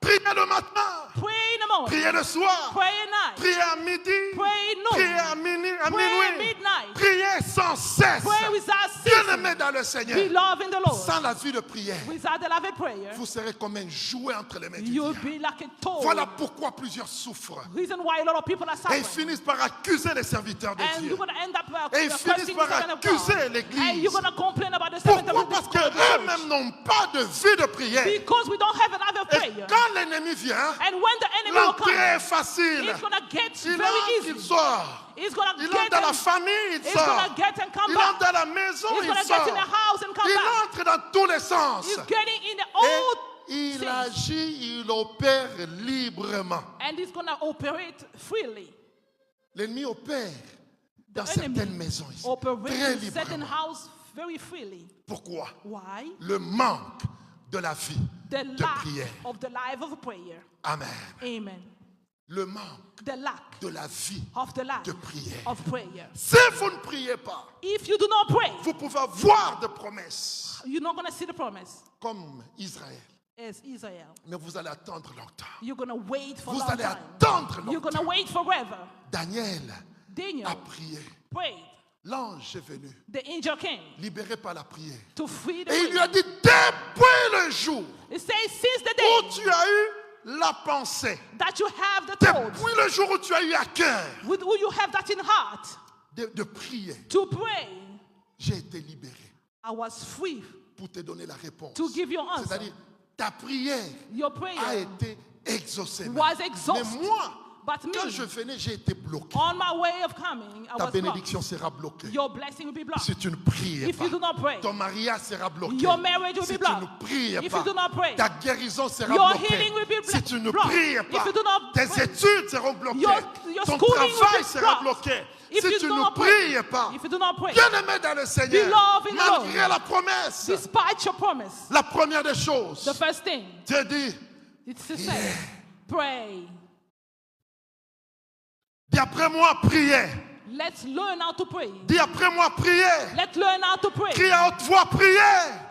Prier le matin, Pray in the morning. prier le soir, Pray at night. prier à midi, Pray noon. prier à minuit, à Pray minuit. midnight. Priez sans cesse. Pray without Bien ceasing. aimé dans le Seigneur. Beloved in the Lord. Sans la vie de prière, Without the love of prayer, vous serez comme un jouet entre les mains du you'll diable. be like a toad. Voilà pourquoi plusieurs souffrent. Reason why a lot of people are Et ils suffering. finissent par accuser les serviteurs de And Dieu. you're going to end up Et ils finissent questioning par the servant of accuser God. l'Église. And you're going to complain about the servant Pourquoi? of Parce God. qu'eux-mêmes n'ont pas de vie de prière. Because we don't have a love of Et prayer. quand l'ennemi vient, And when the enemy will l'entrée est come, facile. it's going to get Il very entre, il easy. sort. It's going to Il get entre dans la and, famille, il it's sort. going to get and come Il back. entre dans la maison, It's il going to get sort. in the house and come Il back. entre dans tous les sens. It's getting in the Et old il things. agit, il opère librement. And it's going to operate freely. L'ennemi opère dans The certaines enemy maisons ici, operates très in certain librement. house very freely. Pourquoi? Why? Le manque de la vie The de lack prière. of the life of prayer. Amen. Amen. Le manque The lack de la vie of the life de prière. of prayer. Si vous ne priez pas, If you do not pray, vous pouvez avoir de promesses you're not going to see the promise comme Israël. as Israel. Mais vous allez attendre longtemps. You're going to wait for a Vous long allez time. attendre You're going to longtemps. wait forever. Daniel Daniel a prié. prayed. L'ange est venu, The angel came libéré par la prière. to free the Et il lui prayer. a dit, depuis le jour It says, since the où day tu as eu la pensée, that you have the thought, depuis le jour où tu as eu à cœur with who you have that in heart, de prier, to pray, j'ai été libéré I was free pour te donner la réponse. to give you answer. C'est-à-dire, ta prière Your a prayer été exaucée. was Mais exhausted. moi, But quand me, je venais, j'ai été bloqué. on my way of coming, I Ta was blocked. bénédiction sera bloquée. Your blessing will be blocked. Si tu ne pries If pas, you do not pray, ton mariage sera bloqué. your marriage will Si be tu ne blocked. pries If pas, you do not pray, ta guérison sera your bloquée. healing will be Si tu ne blocked. pries If pas, you do not tes pray, études seront bloquées. your Ton schooling will travail be sera blocked. bloqué. If Si you tu do ne not pray, pries pas, if you do not pray, bien-aimé dans le Seigneur, Beloved in the Lord, malgré la promesse, despite your promise, la première des choses, the first thing, Dieu dit, it's to say, pray. dis après moi, priez. Let's learn how to pray. Dis après moi, priez. Let's learn how to pray. Crie à haute voix, priez.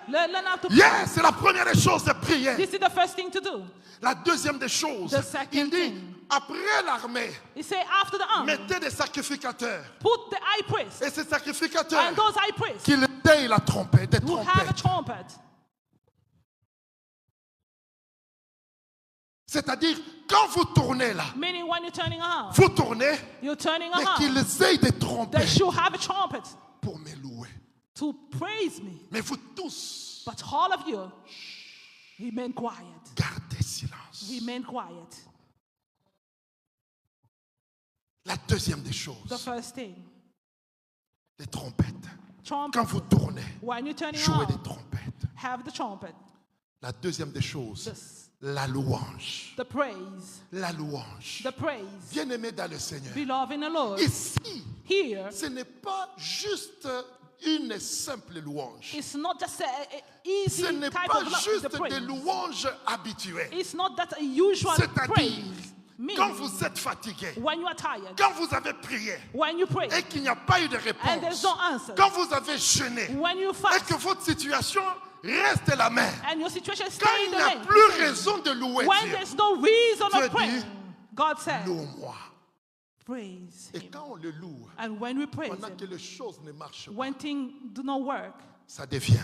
Learn how to pray. Yes, c'est la première des choses de prier. This is the first thing to do. La deuxième des choses, The second il dit, thing. après l'armée, He say after the army, mettez des sacrificateurs. put the high priest Et ces sacrificateurs, and those high priests qu'ils taillent la trompette, des who have a trompettes. trumpet. C'est-à-dire, quand vous tournez là, Meaning when you're turning around, vous tournez, you're turning mais around. qu'ils aient des They trompettes should have a trumpet pour me louer. to praise me. Mais vous tous, But all of you, remain quiet. gardez silence. Remain quiet. La deuxième des The choses, first thing. les trompettes. Trumpet. Quand vous tournez, When you're turning jouez des around, trompettes. have the trumpet. La deuxième des choses, This, la louange. the praise. La louange. The praise. Bien-aimé dans le Seigneur. Beloved in the Lord. Ici, Here, ce n'est pas juste une simple louange. it's not just a easy Ce n'est type pas of juste the praise. des louanges habituelles. It's not that a usual C'est-à-dire, praise. quand Meaning, vous êtes fatigué, when you are tired, quand vous avez prié when you pray, et qu'il n'y a pas eu de and réponse, there's no answer, quand vous avez jeûné when you et fast, que votre situation reste la même, and your situation quand stays il the n'y a same, plus raison de louer when Dieu, there's no reason Dieu of praying, dit, God said, loue-moi. praise Et Him. quand on le loue, And when we praise pendant que Him, les choses ne marchent pas, when things do not work, ça devient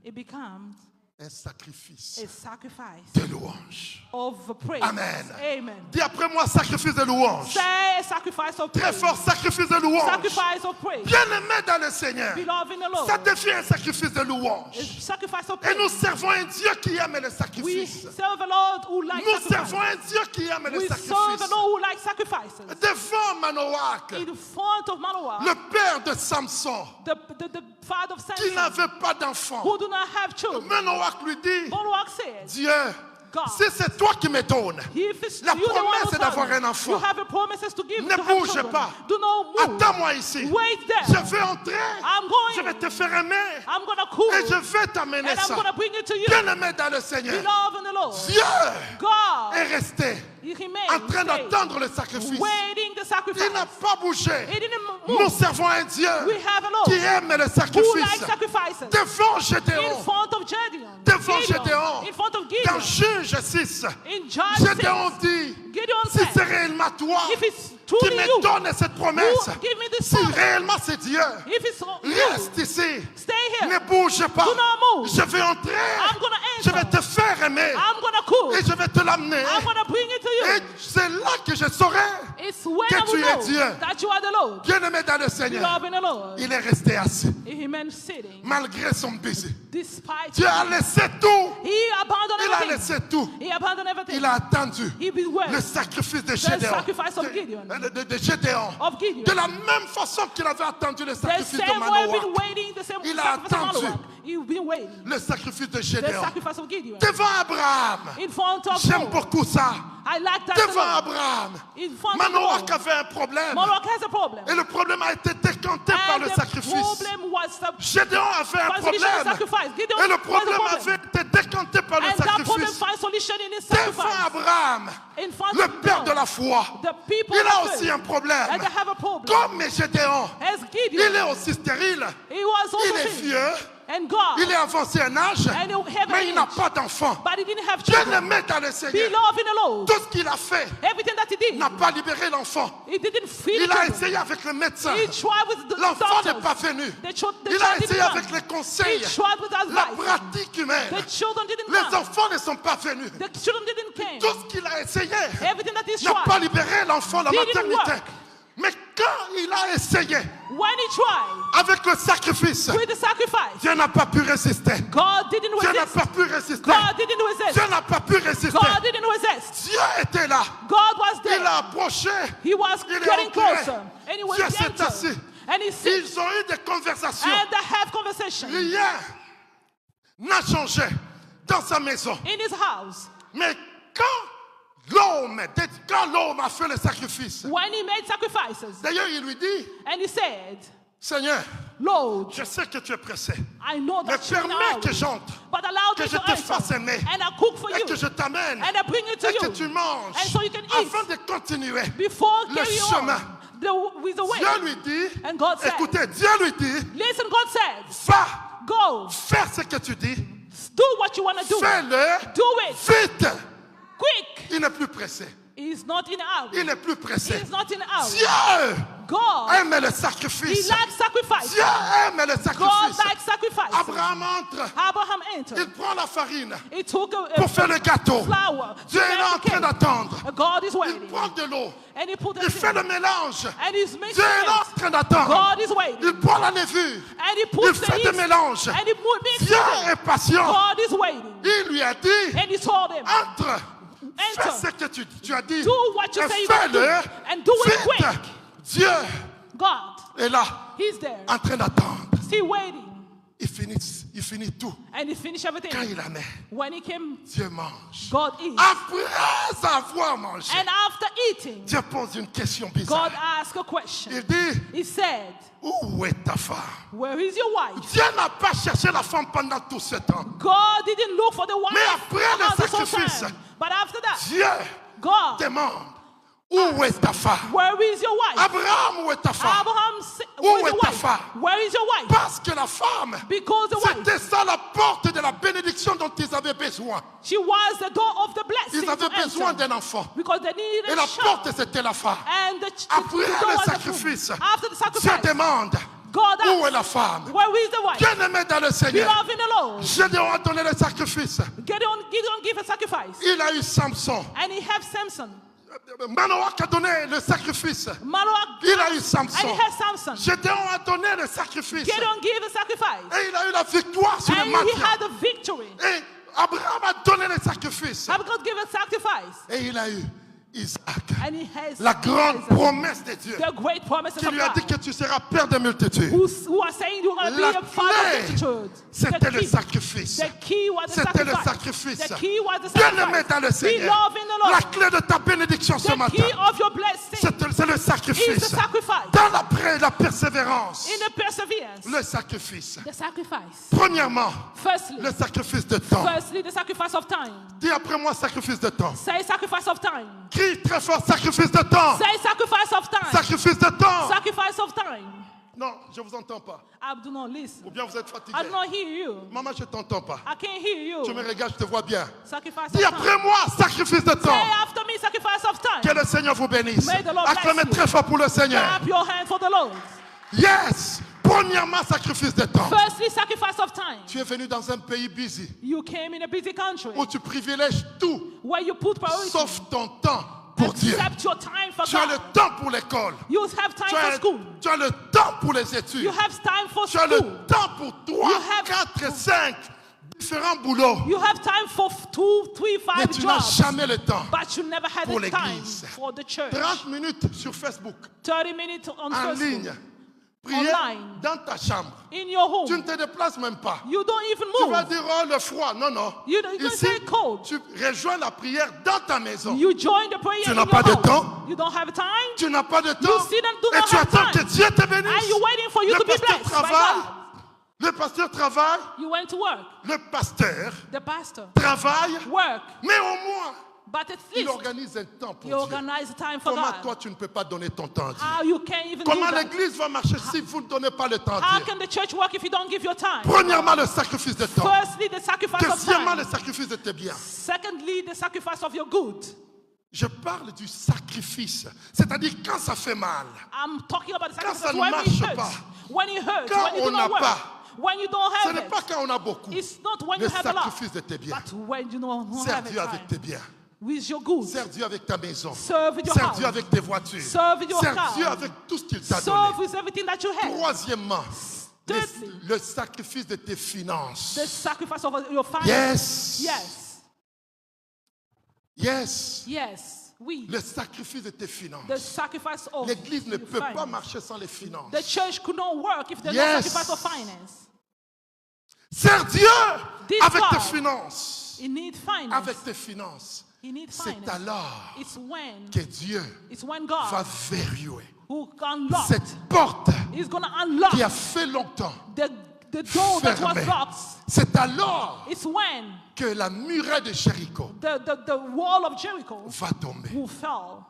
it becomes un sacrifice a sacrifice de louange. of praise. Amen. Amen. Dis après moi, sacrifice de louange. Say a sacrifice of Très praise. fort, sacrifice de louange. Sacrifice of praise. Bien-aimé dans le Seigneur, Beloved in the Lord. ça devient un sacrifice de louange. A sacrifice of Et nous praise. servons un Dieu qui aime le We sacrifice. serve a Lord who likes Nous sacrifice. servons un Dieu qui aime le We serve sacrifice. a Lord who likes sacrifices. Devant Manoach, In front of Manoah, le père de Samson, the father of qui Samson, n'avait pas d'enfant, who do not have children, Manoach lui dit, Manoah said, Dieu, God, si c'est toi qui me donnes, if it's la you the one promesse who est d'avoir told me, un enfant. you have a promises to give Ne to have bouge children. pas. Do not move. Attends-moi ici. Wait there. Je vais entrer. I'm going. Je vais te faire aimer. I'm going to cool. Et je vais t'amener And I'm ça. going to bring it to you. Bien-aimé dans le Seigneur, Beloved in the Lord. Dieu God, est resté He en remained train stayed, d'attendre le sacrifice. waiting the sacrifice. Il n'a pas bougé. He didn't Nous move. servons un Dieu We have a Lord qui aime le who likes sacrifice. sacrifices. Devant In Gédéon, front of Gideon, devant devant Gédéon. in front of Dans Gideon. Juge 6, In Judges 6, Gédéon dit, Gideon si said, c'est réellement toi if it's qui truly me you, donne cette promesse, who give me this si promise, réellement c'est Dieu, if it's you, reste ici, stay here. ne bouge pas. Do not move. Je vais entrer, I'm gonna je enter. vais te faire aimer I'm gonna cook. et je vais te l'amener. I'm gonna bring it to Et you. c'est là que je saurai, It's when que I tu will es know Dieu. that you are the Lord. Bien-aimé dans le Seigneur, Love in the Lord. il est resté assis, He meant sitting. malgré son busy. Despite Dieu a laissé tout. he abandoned Il a everything. laissé tout. He abandoned everything. Il a attendu He beware le sacrifice de Gédéon. sacrifice of Gideon. De Gédéon. Of Gideon. De la même façon qu'il avait attendu le The sacrifice de same way I've been Manoah. waiting, the same Il a sacrifice of attendu. Manoah. You've been waiting. Le sacrifice de The Gédéon. sacrifice of Gideon. Devant Abraham. In front of J'aime God. beaucoup ça. I like that. Devant the Lord. Abraham. In front Manoah of God. avait un problème. Moloch has a problem. Et le problème a été décanté par And le the sacrifice. problem was the Gédéon avait un solution in problème. sacrifice. Gideon Et le was the problème problem. avait été décanté par le And that problem sacrifice. finds solution in his Devant sacrifice. Abraham, In front le of père God. de la foi, The people il a of aussi faith. un problème. And they have a problem. Comme Gédéon, As il Gideon, est aussi stérile, he was also il est sick. vieux, And God, il est avancé en âge, and he have mais il n'a age. pas d'enfant. But he didn't have children. Bien-aimé dans le Seigneur, Beloved in the Lord. tout ce qu'il a fait Everything that he did, n'a pas libéré l'enfant. he didn't feed Il the a children. essayé avec le médecin. He tried with the L'enfant n'est doctors. pas venu. The Il a child essayé didn't avec come. les conseils, He tried with la advice. pratique humaine. The children didn't Les come. enfants ne sont pas venus. The children didn't come. Tout ce qu'il a essayé Everything that he n'a pas tried, libéré l'enfant, la Didn't maternité. work. Mais quand il a essayé when he tried avec le sacrifice, with the sacrifice, Dieu n'a pas pu résister. God didn't Dieu n'a resist. pas pu résister. God didn't resist. Dieu n'a pas pu résister. God didn't resist. Dieu était là. God was Il there. a approché. He was Il est getting entré. closer. And he was Dieu s'est gentle. assis. And he sit. Ils ont eu des conversations. And they have conversation Rien n'a changé dans sa maison. in his house. Mais quand l'homme a fait le sacrifice, When he made sacrifices, d'ailleurs il lui dit, and he said, Seigneur, Lord, je sais que tu es pressé, I know mais that you're in a permets que hurry, j'entre, but allow que me je to te fasse enter, aimer, and I cook for et you, que je t'amène, and I bring it to et que you, tu manges, and so you can eat afin de continuer before le carry chemin. on with the way. Dieu lui dit, And God said, écoutez, Dieu lui dit, listen, God said, va, go, faire ce que tu dis, do what you want to do. fais-le Do it vite. quick. Il n'est plus pressé. He's not in a hurry. Il n'est plus pressé. He's not in a hurry. Dieu God, aime le he sacrifice. likes sacrifice. Dieu aime le God sacrifice. likes sacrifice. Abraham entre, Abraham il entered. prend la farine He took pour faire le gâteau. flour. Dieu est là en train d'attendre. God is Il waiting. prend de l'eau. And he put Il it fait in. le mélange. And he's mixing Dieu est là it. en train d'attendre. God is waiting. Il prend la levure. And he Il puts the fait des yeast. mélanges. And he mixes Dieu it. est patient. God is waiting. Il lui a dit, And he told him, entre. Fais ce enter. que tu as dit. Do what you Et say you will do. fais-le And do it vite. quick. Dieu God, est là he's there. en train d'attendre. Still waiting. Il finit tout. And he finished everything. Quand il amène, When he came, Dieu mange. God eats. Après avoir mangé, And after eating, Dieu pose une question God bizarre. asked a question. Il dit, He said, où est ta femme? where is your wife? Dieu n'a pas cherché la femme pendant tout ce temps. God didn't look for the wife Mais après le all this whole sacrifice, time. But after that, Dieu God, demande, où est ta femme? where is your wife? Abraham, où est ta femme? Abraham said, Où where is est your ta wife? femme? Where is your wife? Parce que la femme, Because the wife, c'était ça la porte de la bénédiction dont ils avaient besoin. she was the door of the blessing Ils avaient to besoin enter. d'un enfant. Because they needed Et a la child. porte, c'était la femme. And the Après door le was the sacrifice, food. After the Dieu sacrifice, demande, God où est asked, la femme? where is the wife? Bien-aimé dans le Seigneur, Beloved in the Lord. Gédéon a donné le sacrifice. Gideon give a sacrifice. Il a eu Samson. And he had Samson. Manoach a donné le sacrifice. Manoach, Il a eu and Samson. he had Samson. Gédéon a donné le sacrifice. Gideon gave a sacrifice. Et il a eu la victoire sur les And he Madian. had a victory. Et Abraham a donné le sacrifice. God gave a sacrifice. Et il a eu Isaac. And he has La grande Isaac. promesse de Dieu. The great promises Qui of lui a dit God. que tu seras père de multitudes. Who are saying you're going to be La a father of clé, multitude. c'était le sacrifice. The key was the C'était le sacrifice. sacrifice. The key was the Bien-aimé sacrifice. dans le Seigneur. Beloved in the La Lord. clé de ta bénédiction ce The matin, key of your blessing c'est le is sacrifice. the sacrifice. Dans la persévérance, In the perseverance. le sacrifice. The sacrifice. Premièrement, Firstly, le sacrifice de temps. the sacrifice of time. Dis après moi sacrifice de temps. Say sacrifice of time. Crie très fort sacrifice de temps. Say sacrifice of time. Sacrifice de temps. Sacrifice of time. Non, je ne vous entends pas. I do not listen. Ou bien vous êtes I fatigué. do not hear you. Maman, je ne t'entends pas. I can't hear you. Tu me regardes, je te vois bien. Sacrifice Dis of après time. moi, sacrifice de Say temps. after me, sacrifice of time. Que le Seigneur vous bénisse. May the Lord Acclamez bless you. très fort pour le Seigneur. Clap your hand for the Lord. Yes. Premièrement, sacrifice de temps. Firstly, sacrifice of time. Tu es venu dans un pays busy You came in a busy country où tu privilèges tout where you put priority. sauf ton temps pour Dieu. Accept your time for Tu as le God. temps pour l'école. You have time Tu for as, school. tu as le temps pour les études. You have time for Tu as school. le temps pour 3, You have- 4, 5 différents boulots. You have time for 2, 3, Mais 5 tu n'as jobs. jamais le temps. But you never had pour the time l'église. for the church. 30 minutes sur Facebook, 30 minutes on en Facebook. ligne. Prier Online. dans ta chambre. In your Tu ne home. te déplaces même pas. You don't even Tu vas move. dire, oh, le froid. Non, non. You don't Ici, say cold. tu rejoins la prière dans ta maison. You join the prayer Tu in n'as your pas de house. temps. You don't have time. Tu n'as pas de temps. You still do Et not tu have attends time. que Dieu te bénisse. Are you waiting for you Le to be pasteur blessed by travaille. God? Le pasteur travaille. You went to work. Le pasteur The pastor travaille. work. Mais au moins, But at il least organise un temps pour you Dieu. organize time for Comment God. toi, tu ne peux pas donner ton temps à Dieu? How you can't even Comment do that? l'église va marcher si vous ne donnez pas le temps à How Dieu? can the church work if you don't give your time? Premièrement, le sacrifice de temps. Firstly, the sacrifice of Deuxièmement, le time. sacrifice de tes biens. Secondly, the sacrifice of your good. Je parle du sacrifice. C'est-à-dire quand ça fait mal. I'm talking about the sacrifice ça ne when marche it hurts. pas. When it hurts, Quand when you on do n'a not work. pas. When you don't Ce have n'est pas it. quand on a beaucoup. It's not when Le you have a lot. sacrifice de tes biens. But when you don't Sers have Dieu avec it. tes biens. With your good. Sers Dieu avec ta maison. Serve with your Sers house. Dieu avec tes voitures. Serve with your Sers car. Dieu avec tout ce qu'il t'a Serve donné. with everything that you have. Troisièmement, Thirdly, le sacrifice de tes finances. the sacrifice of your finances. Yes. Yes. Yes. Yes. We. Le sacrifice de tes The finances. sacrifice of L'église ne your peut pas finance. marcher sans les finances. The church could not work if there's Yes. no sacrifice of finance. Sers Dieu This avec God. tes finances. It needs finance. Avec tes finances. It needs C'est finance. alors It's when que Dieu God va verrouiller who unlock cette porte is going to unlock qui a fait longtemps the door that was fermée. locked. C'est alors It's when que la muraille de Jéricho the wall of Jericho va tomber. will fall.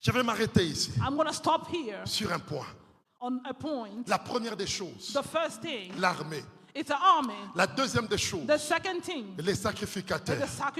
Je vais m'arrêter ici I'm going to stop here sur un point. on a point. La première des choses, The first thing, l'armée. it's an army. La deuxième des choses, The second thing, les sacrificateurs. the high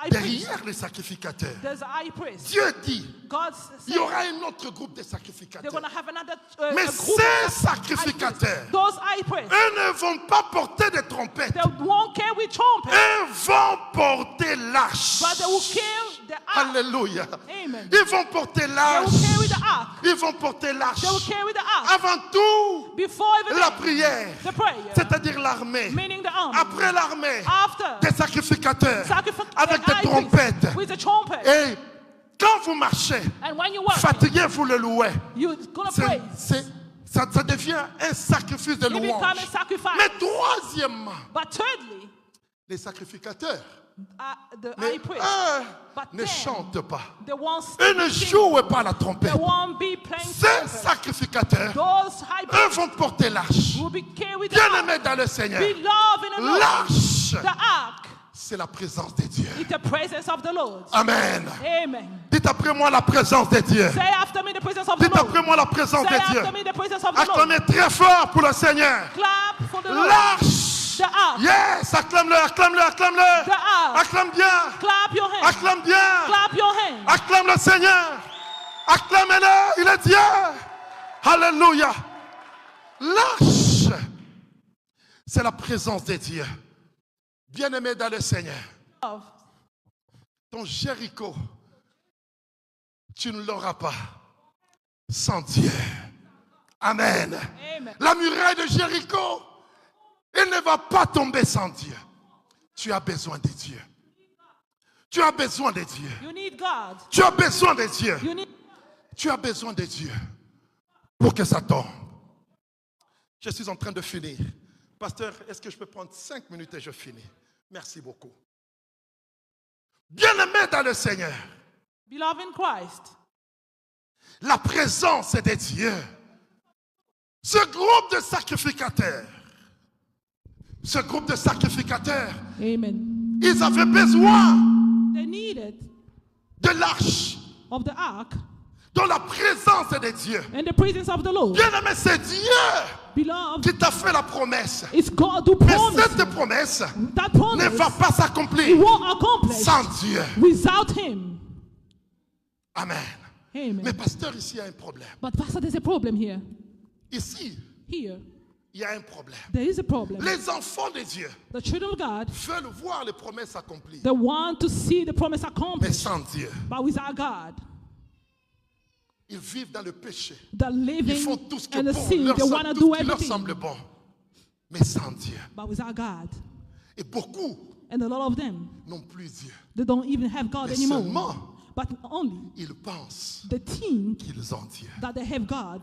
priest. Derrière les sacrificateurs, There's a high priest. Dieu dit, God il y said aura un autre groupe de they're sacrificateurs. going to have another Mais a group ces of sacrificateurs, those high priests, eux ne vont pas porter des trompettes. they won't carry trumpets, Eux vont porter l'arche. but they will carry the ark. Alléluia. Amen. Ils vont porter They will l'arche. carry the ark. Ils vont porter l'arche. They will carry the ark. Avant tout, Before everything, la prière, the prayer, c'est-à-dire l'armée. meaning the army. Après l'armée, After, des sacrificateurs avec the des high priest trompettes. with the trumpet. Et quand vous marchez, And when you work, fatigué, vous le louez. you're going to C'est- praise. ça devient un sacrifice de It becomes louange. a sacrifice. Mais troisièmement, But thirdly, les sacrificateurs, the mais high priest, eux but ne then chantent pas. they won't Eux ne sing. jouent pas la trompette. They won't be playing Ces trumpet. sacrificateurs, Those high eux priests vont porter l'arche. will be carried Bien out. aimé dans le Seigneur, Be loved in the Lord. l'arche, The ark c'est la présence de Dieu. is the presence of the Lord. Amen. Amen. Dites après moi la présence de Dieu. Say after me the presence of the Dites Lord. après moi la présence Say de Dieu. after me the presence of the Lord. Acclamez très fort pour le Seigneur. Clap for the Lord. L'arche. The ark. Yes, acclame-le, acclame-le, acclame-le. The ark. Acclame bien, Clap your hands. acclame bien. Clap your hands. Acclame le Seigneur. Acclamez-le, il est Dieu. Alléluia. L'arche, c'est la présence de Dieu. Bien-aimé dans le Seigneur, Love. ton Jéricho, tu ne l'auras pas sans Dieu. Amen. Amen. La muraille de Jéricho, elle ne va pas tomber sans Dieu. Tu as besoin de Dieu. Tu as besoin de Dieu. You need God. Tu as besoin de Dieu. You need Tu as besoin de Dieu pour que ça tombe. Je suis en train de finir. Pasteur, est-ce que je peux prendre 5 minutes et je finis? Merci beaucoup. Bien-aimé dans le Seigneur, beloved in Christ. la présence de Dieu. Ce groupe de sacrificateurs, Amen. ils avaient besoin They needed de l'arche of the ark dans la présence de Dieu. in the presence of the Lord. Bien-aimé, c'est Dieu Beloved, qui t'a fait la promesse. it's God who Mais promised cette you. promesse That ne promise, va pas it s'accomplir won't accomplish sans Dieu. without Him. Amen. Amen. Mais pasteur, ici, il y a un problème. But Pastor, there's a problem here. Ici, Here, il y a un problème. there is a problem. Les enfants de Dieu The children of God, veulent voir les promesses accomplies. they want to see the promise Mais accomplished, sans Dieu, but without God, ils vivent dans le péché. they're Ils living font tout ce qui est in the bon, sin. They want to tout do ce qui leur everything, semble bon. Mais sans Dieu. but without God. Et beaucoup And a lot of them, n'ont plus Dieu. they don't even have God Mais anymore. seulement, But only ils pensent they think qu'ils ont Dieu. that they have God.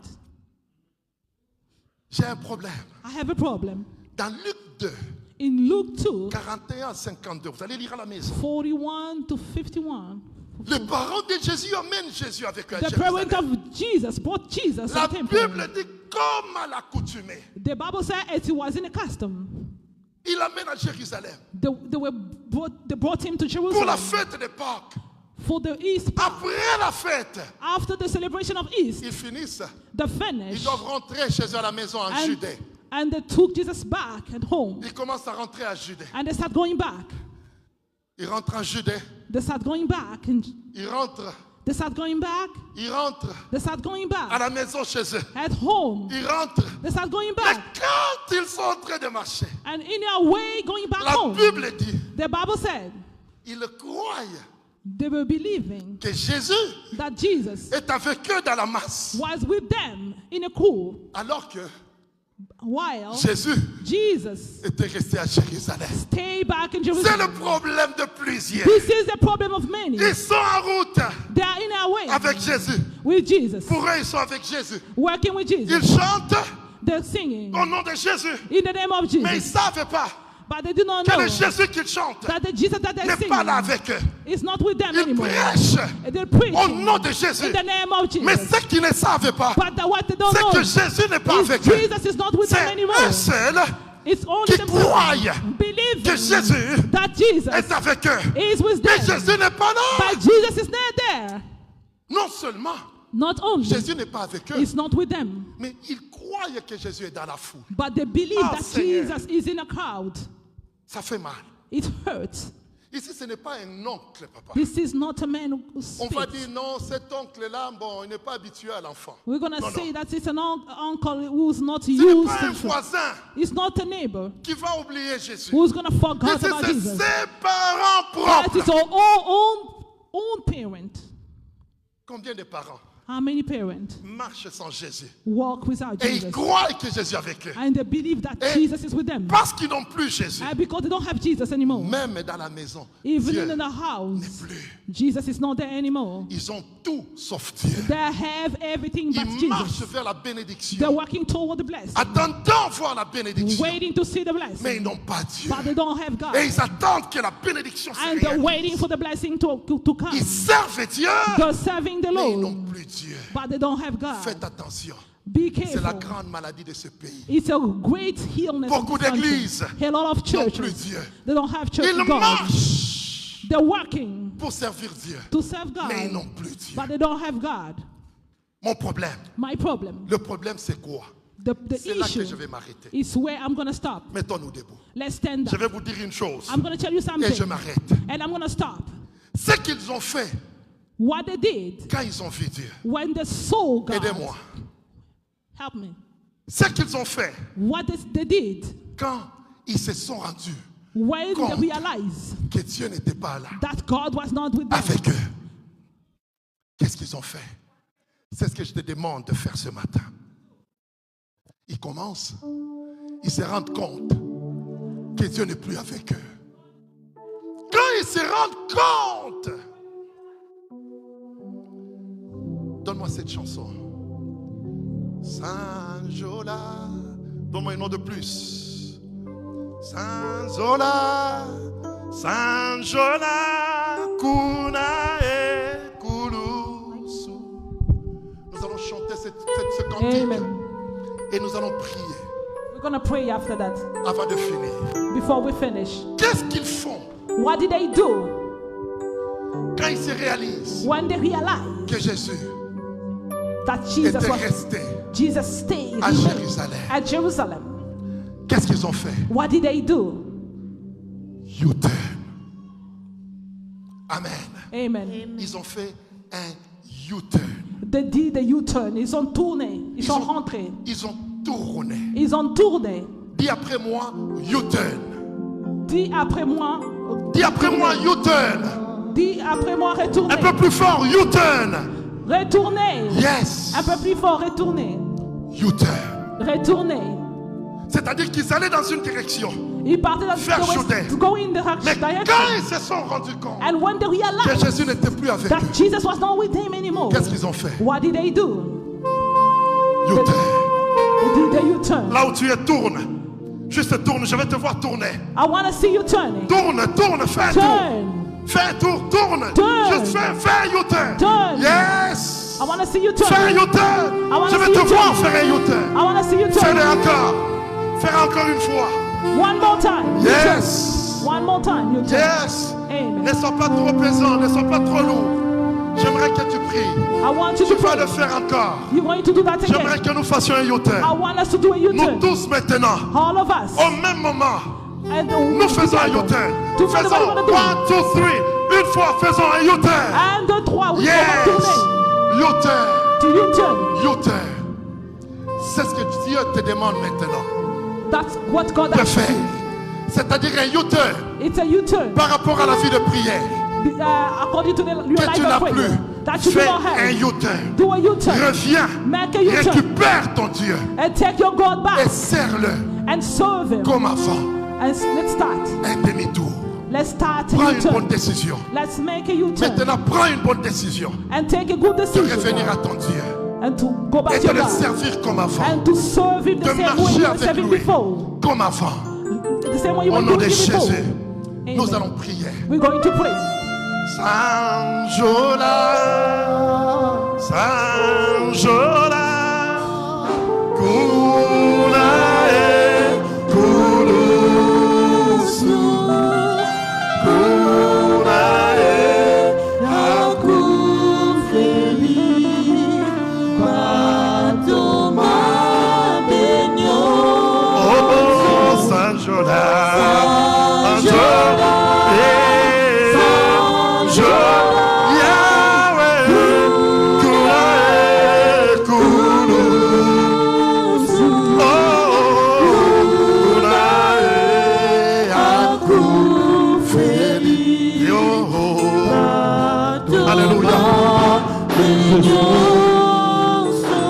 J'ai un problème. I have a problem. Dans Luc 2, In Luke 2, 41 à 52, vous allez lire à la maison. 41 to 51, Les parents de Jésus amènent Jésus avec eux à the parents Jérusalem. of Jesus brought Jesus La to the temple. Bible dit comme à l'accoutumée. The Bible said as it was in a custom. Il l'amène à Jérusalem They brought him to pour la Jerusalem fête de Pâques. for the East. Après la fête, After the celebration of East, ils finissent. the Ils finish, doivent rentrer chez eux à la maison en Judée. and they took Jesus back at home, Ils commencent à rentrer à Judée. and they start going back. Ils rentrent en Judée. They start going back, and Ils rentrent. they start going back. Ils rentrent They start going à back la maison chez eux. at home. Ils rentrent. They start going Mais back, quand ils sont en train de marcher, and in their way going back la home, Bible dit, the Bible said ils croient they were believing que Jésus that Jesus est avec eux dans la masse. was with them in a cool, Alors que while Jésus Jesus était resté à Jérusalem. stayed back in C'est le Jerusalem. problème de plusieurs. This is the problem of many. Ils sont en route They are in our way avec Jésus. with Jesus, Pour eux, ils sont avec Jésus. working with Ils Jesus. chantent They're singing au nom de Jésus. in the name of Mais ils ne Jesus, savent pas but they do not que know le Jésus qu'ils chantent that the Jesus that they're n'est pas là singing avec eux. is not with them Ils anymore. prêchent They preach au nom de Jésus. in the name of Mais Jesus. ce qu'ils ne savent pas, But what they don't c'est know que is Jésus n'est pas avec eux. Jesus is not with them C'est anymore. eux seuls It's only qui them croient believing que Jésus that Jesus est avec eux. is with Mais them. Jésus n'est pas là. But Jesus is not there. Non seulement Not only Jésus n'est pas avec eux, is not with them, mais ils croient que Jésus est dans la foule. but they believe Ah, that Seigneur. Jesus is in a crowd. Ça fait mal. It hurts. Ici, ce n'est pas un oncle, papa. This is not a man who On va speaks. dire non, cet oncle-là, bon, il n'est pas habitué à l'enfant. We're going to Non, say non. that it's an uncle who's not Ce n'est used pas un to. voisin It's not a neighbor qui va oublier Jésus. who's going to forget Ici, about c'est Jesus. ses parents That is propres. our own parent. Combien de parents How many parents marchent sans Jésus? walk without Et ils Jesus? croient que Jésus est avec eux. And they believe that Et Jesus is with them. parce qu'ils n'ont plus Jésus, And because they don't have Jesus anymore. même dans la maison, Even Dieu in the n'est house, plus. Jesus is not there anymore. Ils ont tout sauf Dieu. They have everything but Ils marchent Jesus. vers la They're bénédiction, working toward the blessing, attendant voir la bénédiction, waiting to see the mais blessing, ils n'ont pas Dieu. but they don't have God. Et ils attendent que la bénédiction se And they're réalise. waiting for the blessing to come. Ils servent Dieu, They're serving the mais ils Lord, n'ont plus Dieu. but they don't have God. Faites attention. Be C'est la careful. grande maladie de ce pays. It's a great illness. Beaucoup of the country. d'églises A lot of n'ont plus churches, Dieu. they don't have church Ils God. marchent They're working pour servir Dieu, to serve mais ils God, n'ont plus Dieu. but they don't have God. Mon problème, My problem, le problème c'est quoi? the C'est là que issue je vais m'arrêter. is where I'm going to stop. Mettons-nous debout. Let's stand Je up. vais vous dire une chose I'm going to tell you et je something, m'arrête. and I'm going to stop. Ce qu'ils ont fait What they did quand ils ont vu Dieu, when they saw God. aidez-moi. Help me. Ce qu'ils ont fait What they did quand ils se sont rendus when they Compte. realized que Dieu n'était pas là that God was not with them. avec eux. Qu'est-ce qu'ils ont fait? C'est ce que je te demande de faire ce matin. Ils commencent, ils se rendent compte que Dieu n'est plus avec eux. Quand ils se rendent compte, donne-moi cette chanson. Sanjola, donne-moi un nom de plus. Sanjola, Sanjola, Kuna e Kulusu. Nous allons chanter ce cantique Amen. et nous allons prier We're going to pray after that. avant de finir. Before we finish, Qu'est-ce qu'ils font what did they do quand ils se réalisent when they realized que Jésus that Jesus étaient was. restés Jesus stayed à Jérusalem. at Jerusalem. Qu'est-ce qu'ils ont fait? What did they do? U-turn. Amen. Amen. Ils ont fait un U-turn. They did the U-turn. Ils ont tourné. Ils sont rentrés. Ils ont tourné. Ils ont tourné. Dis après moi, U-turn. Dis après moi. Dis après moi, U-turn. Dis après moi, retournez. Un peu plus fort, U-turn. Retournez. Yes. Un peu plus fort, retournez. U-turn. Retournez. C'est-à-dire qu'ils allaient dans une direction. Ils partaient dans Vers the Jourdain. west to go in the Mais direction. quand ils se sont rendus compte And when they que realized Jésus n'était plus avec that eux, Jesus was not with them anymore, qu'est-ce qu'ils ont fait? what did they do? U-turn. They did the U-turn. Là où tu es, tourne. Juste tourne, je vais te voir tourner. I want to see you turning. Tourne, tourne, fais un tour. Turn. Fais un tour, tourne. Turn. Juste fais un U-turn. Turn. Yes. I want to see you Fais un turn. U-turn. I wanna Je vais see te you voir turn. faire un U-turn. I want to see you Fais-le turn. encore. Fais encore une fois. One more time. You Yes. turn. One more time. You turn. Yes. Amen. Ne sois pas trop pesant, ne sois pas trop lourd. J'aimerais que tu pries. I want you Tu to vas pray. le faire encore. You're going to do that J'aimerais again. que nous fassions un U-turn. I want us to do a Nous U-turn. tous maintenant, All of us. au même moment, And nous faisons un U-turn. Faisons 1, 2, 3. Une fois, faisons un U-turn. 1, 2, 3. Oui, on va Yes. tourner. U-turn. To U-turn. U-turn. C'est ce que Dieu te demande maintenant That's what God de asks faire. you. C'est-à-dire un U-turn It's a U-turn. par rapport à la vie de prière. According to your Que life tu n'as of plus. prayer. That you do Fais not un have. U-turn. Do a U-turn. Reviens. Make a U-turn. Récupère ton Dieu. And take your God Et back. serre-le And serve Him. comme avant. And let's start. Un demi-tour. Let's start Prends a une bonne U-turn. décision. Let's make a U-turn. Maintenant, prends une bonne décision And take a good de decision. revenir à ton Dieu And to go back et to de le God. servir comme avant. And to serve Him the De same way marcher you were avec serving lui before. comme avant. The same way you Au were nom doing de it before. Jésus, nous Amen. allons prier. We're going to pray. Sanjola, Sanjola, Kulae, Kulusu, Kulae, Akufeli, Patoma, Oh, Sanjola, Sanjola,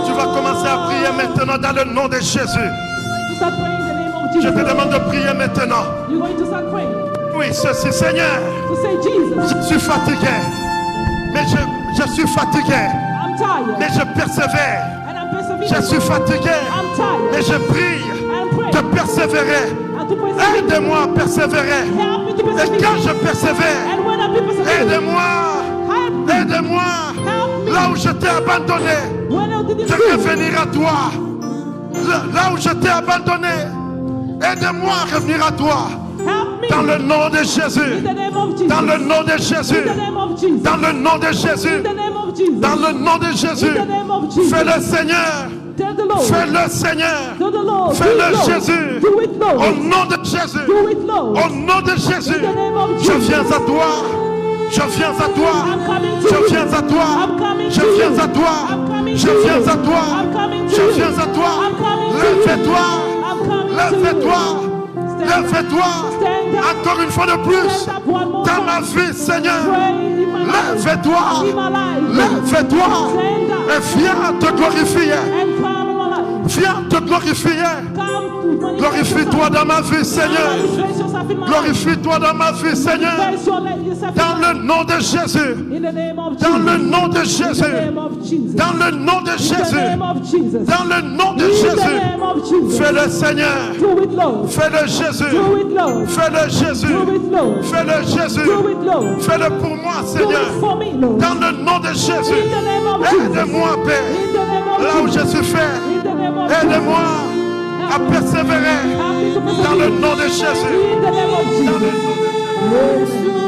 Tu vas commencer à prier maintenant dans le nom de Jésus. To start praying in the name of Je Jesus. te demande de prier maintenant. You're going to start praying. Oui, ceci, Seigneur, To say, Jesus, je suis fatigué. Mais je suis fatigué. I'm tired. Mais je persévère. And I'm persevering. Je suis fatigué. I'm tired. Mais je prie I'm praying. de persévérer. And to persevere. Aide-moi à persévérer. Help me to Et persevere. quand je persévère, And when I be persevering, aide-moi. help me. Aide-moi. Help me. Là où je t'ai abandonné, When I didn't de do, revenir à toi. Là où je t'ai abandonné, aide-moi à revenir à toi. help me. Dans le nom de In Jésus. the name of Jesus. Dans le nom de In Jésus. the name of Jesus. Dans le nom de In Jésus. the name of Jesus. Dans le nom de Jésus. In the name of Jesus. Fais-le, Seigneur. Tell the Lord. Fais-le, Seigneur. Tell the Lord. Fais-le, Do it, Lord. Jésus. Do it, Lord. Au nom de Jésus. Do it, Lord. Au nom de Jésus. In the name of Je Jesus. viens à toi. Je viens à toi. I'm coming to Je you. viens à toi. I'm coming Je to you. viens à toi. I'm coming Je to viens you. à toi. I'm coming to Je you. viens à toi. I'm coming to you. Lève-toi. I'm coming to Lève-toi. you. Stand up. Lève-toi. Stand up. Encore une fois de plus. Stand up one more Dans ma time. vie, Seigneur. Pray in my life. Lève-toi. In my life. Lève-toi. Stand up. Et viens te glorifier. And come in my life. Viens te glorifier. Come to manifest Glorifie-toi yourself. dans ma vie, Seigneur. Manifest yourself in my life. Glorifie-toi dans ma vie, Seigneur. Manifest yourself in Dans my le life. nom de Jésus. In the name of Dans Jesus. le nom de In the Jésus. name of Jesus. Dans le nom de In the Jésus. name of Jesus. Dans le nom de In the Jésus. name of Jesus. Fais-le, Seigneur. Do it, Lord. Fais-le, Jésus. Do it, Lord. Fais-le, Jésus. Do it, Lord. Fais-le, Jésus. Do it, Lord. Fais-le pour moi, Do Seigneur. it for me, Lord. Dans le nom de Jésus. In the name of Jesus. Aide-moi, In Père. the name of Là où Jesus. je suis fait. In the name of Jesus. Aide-moi à persévérer. Help me to persevere. Dans le nom de Jésus. In the name of Dans le Jesus. nom de Jésus.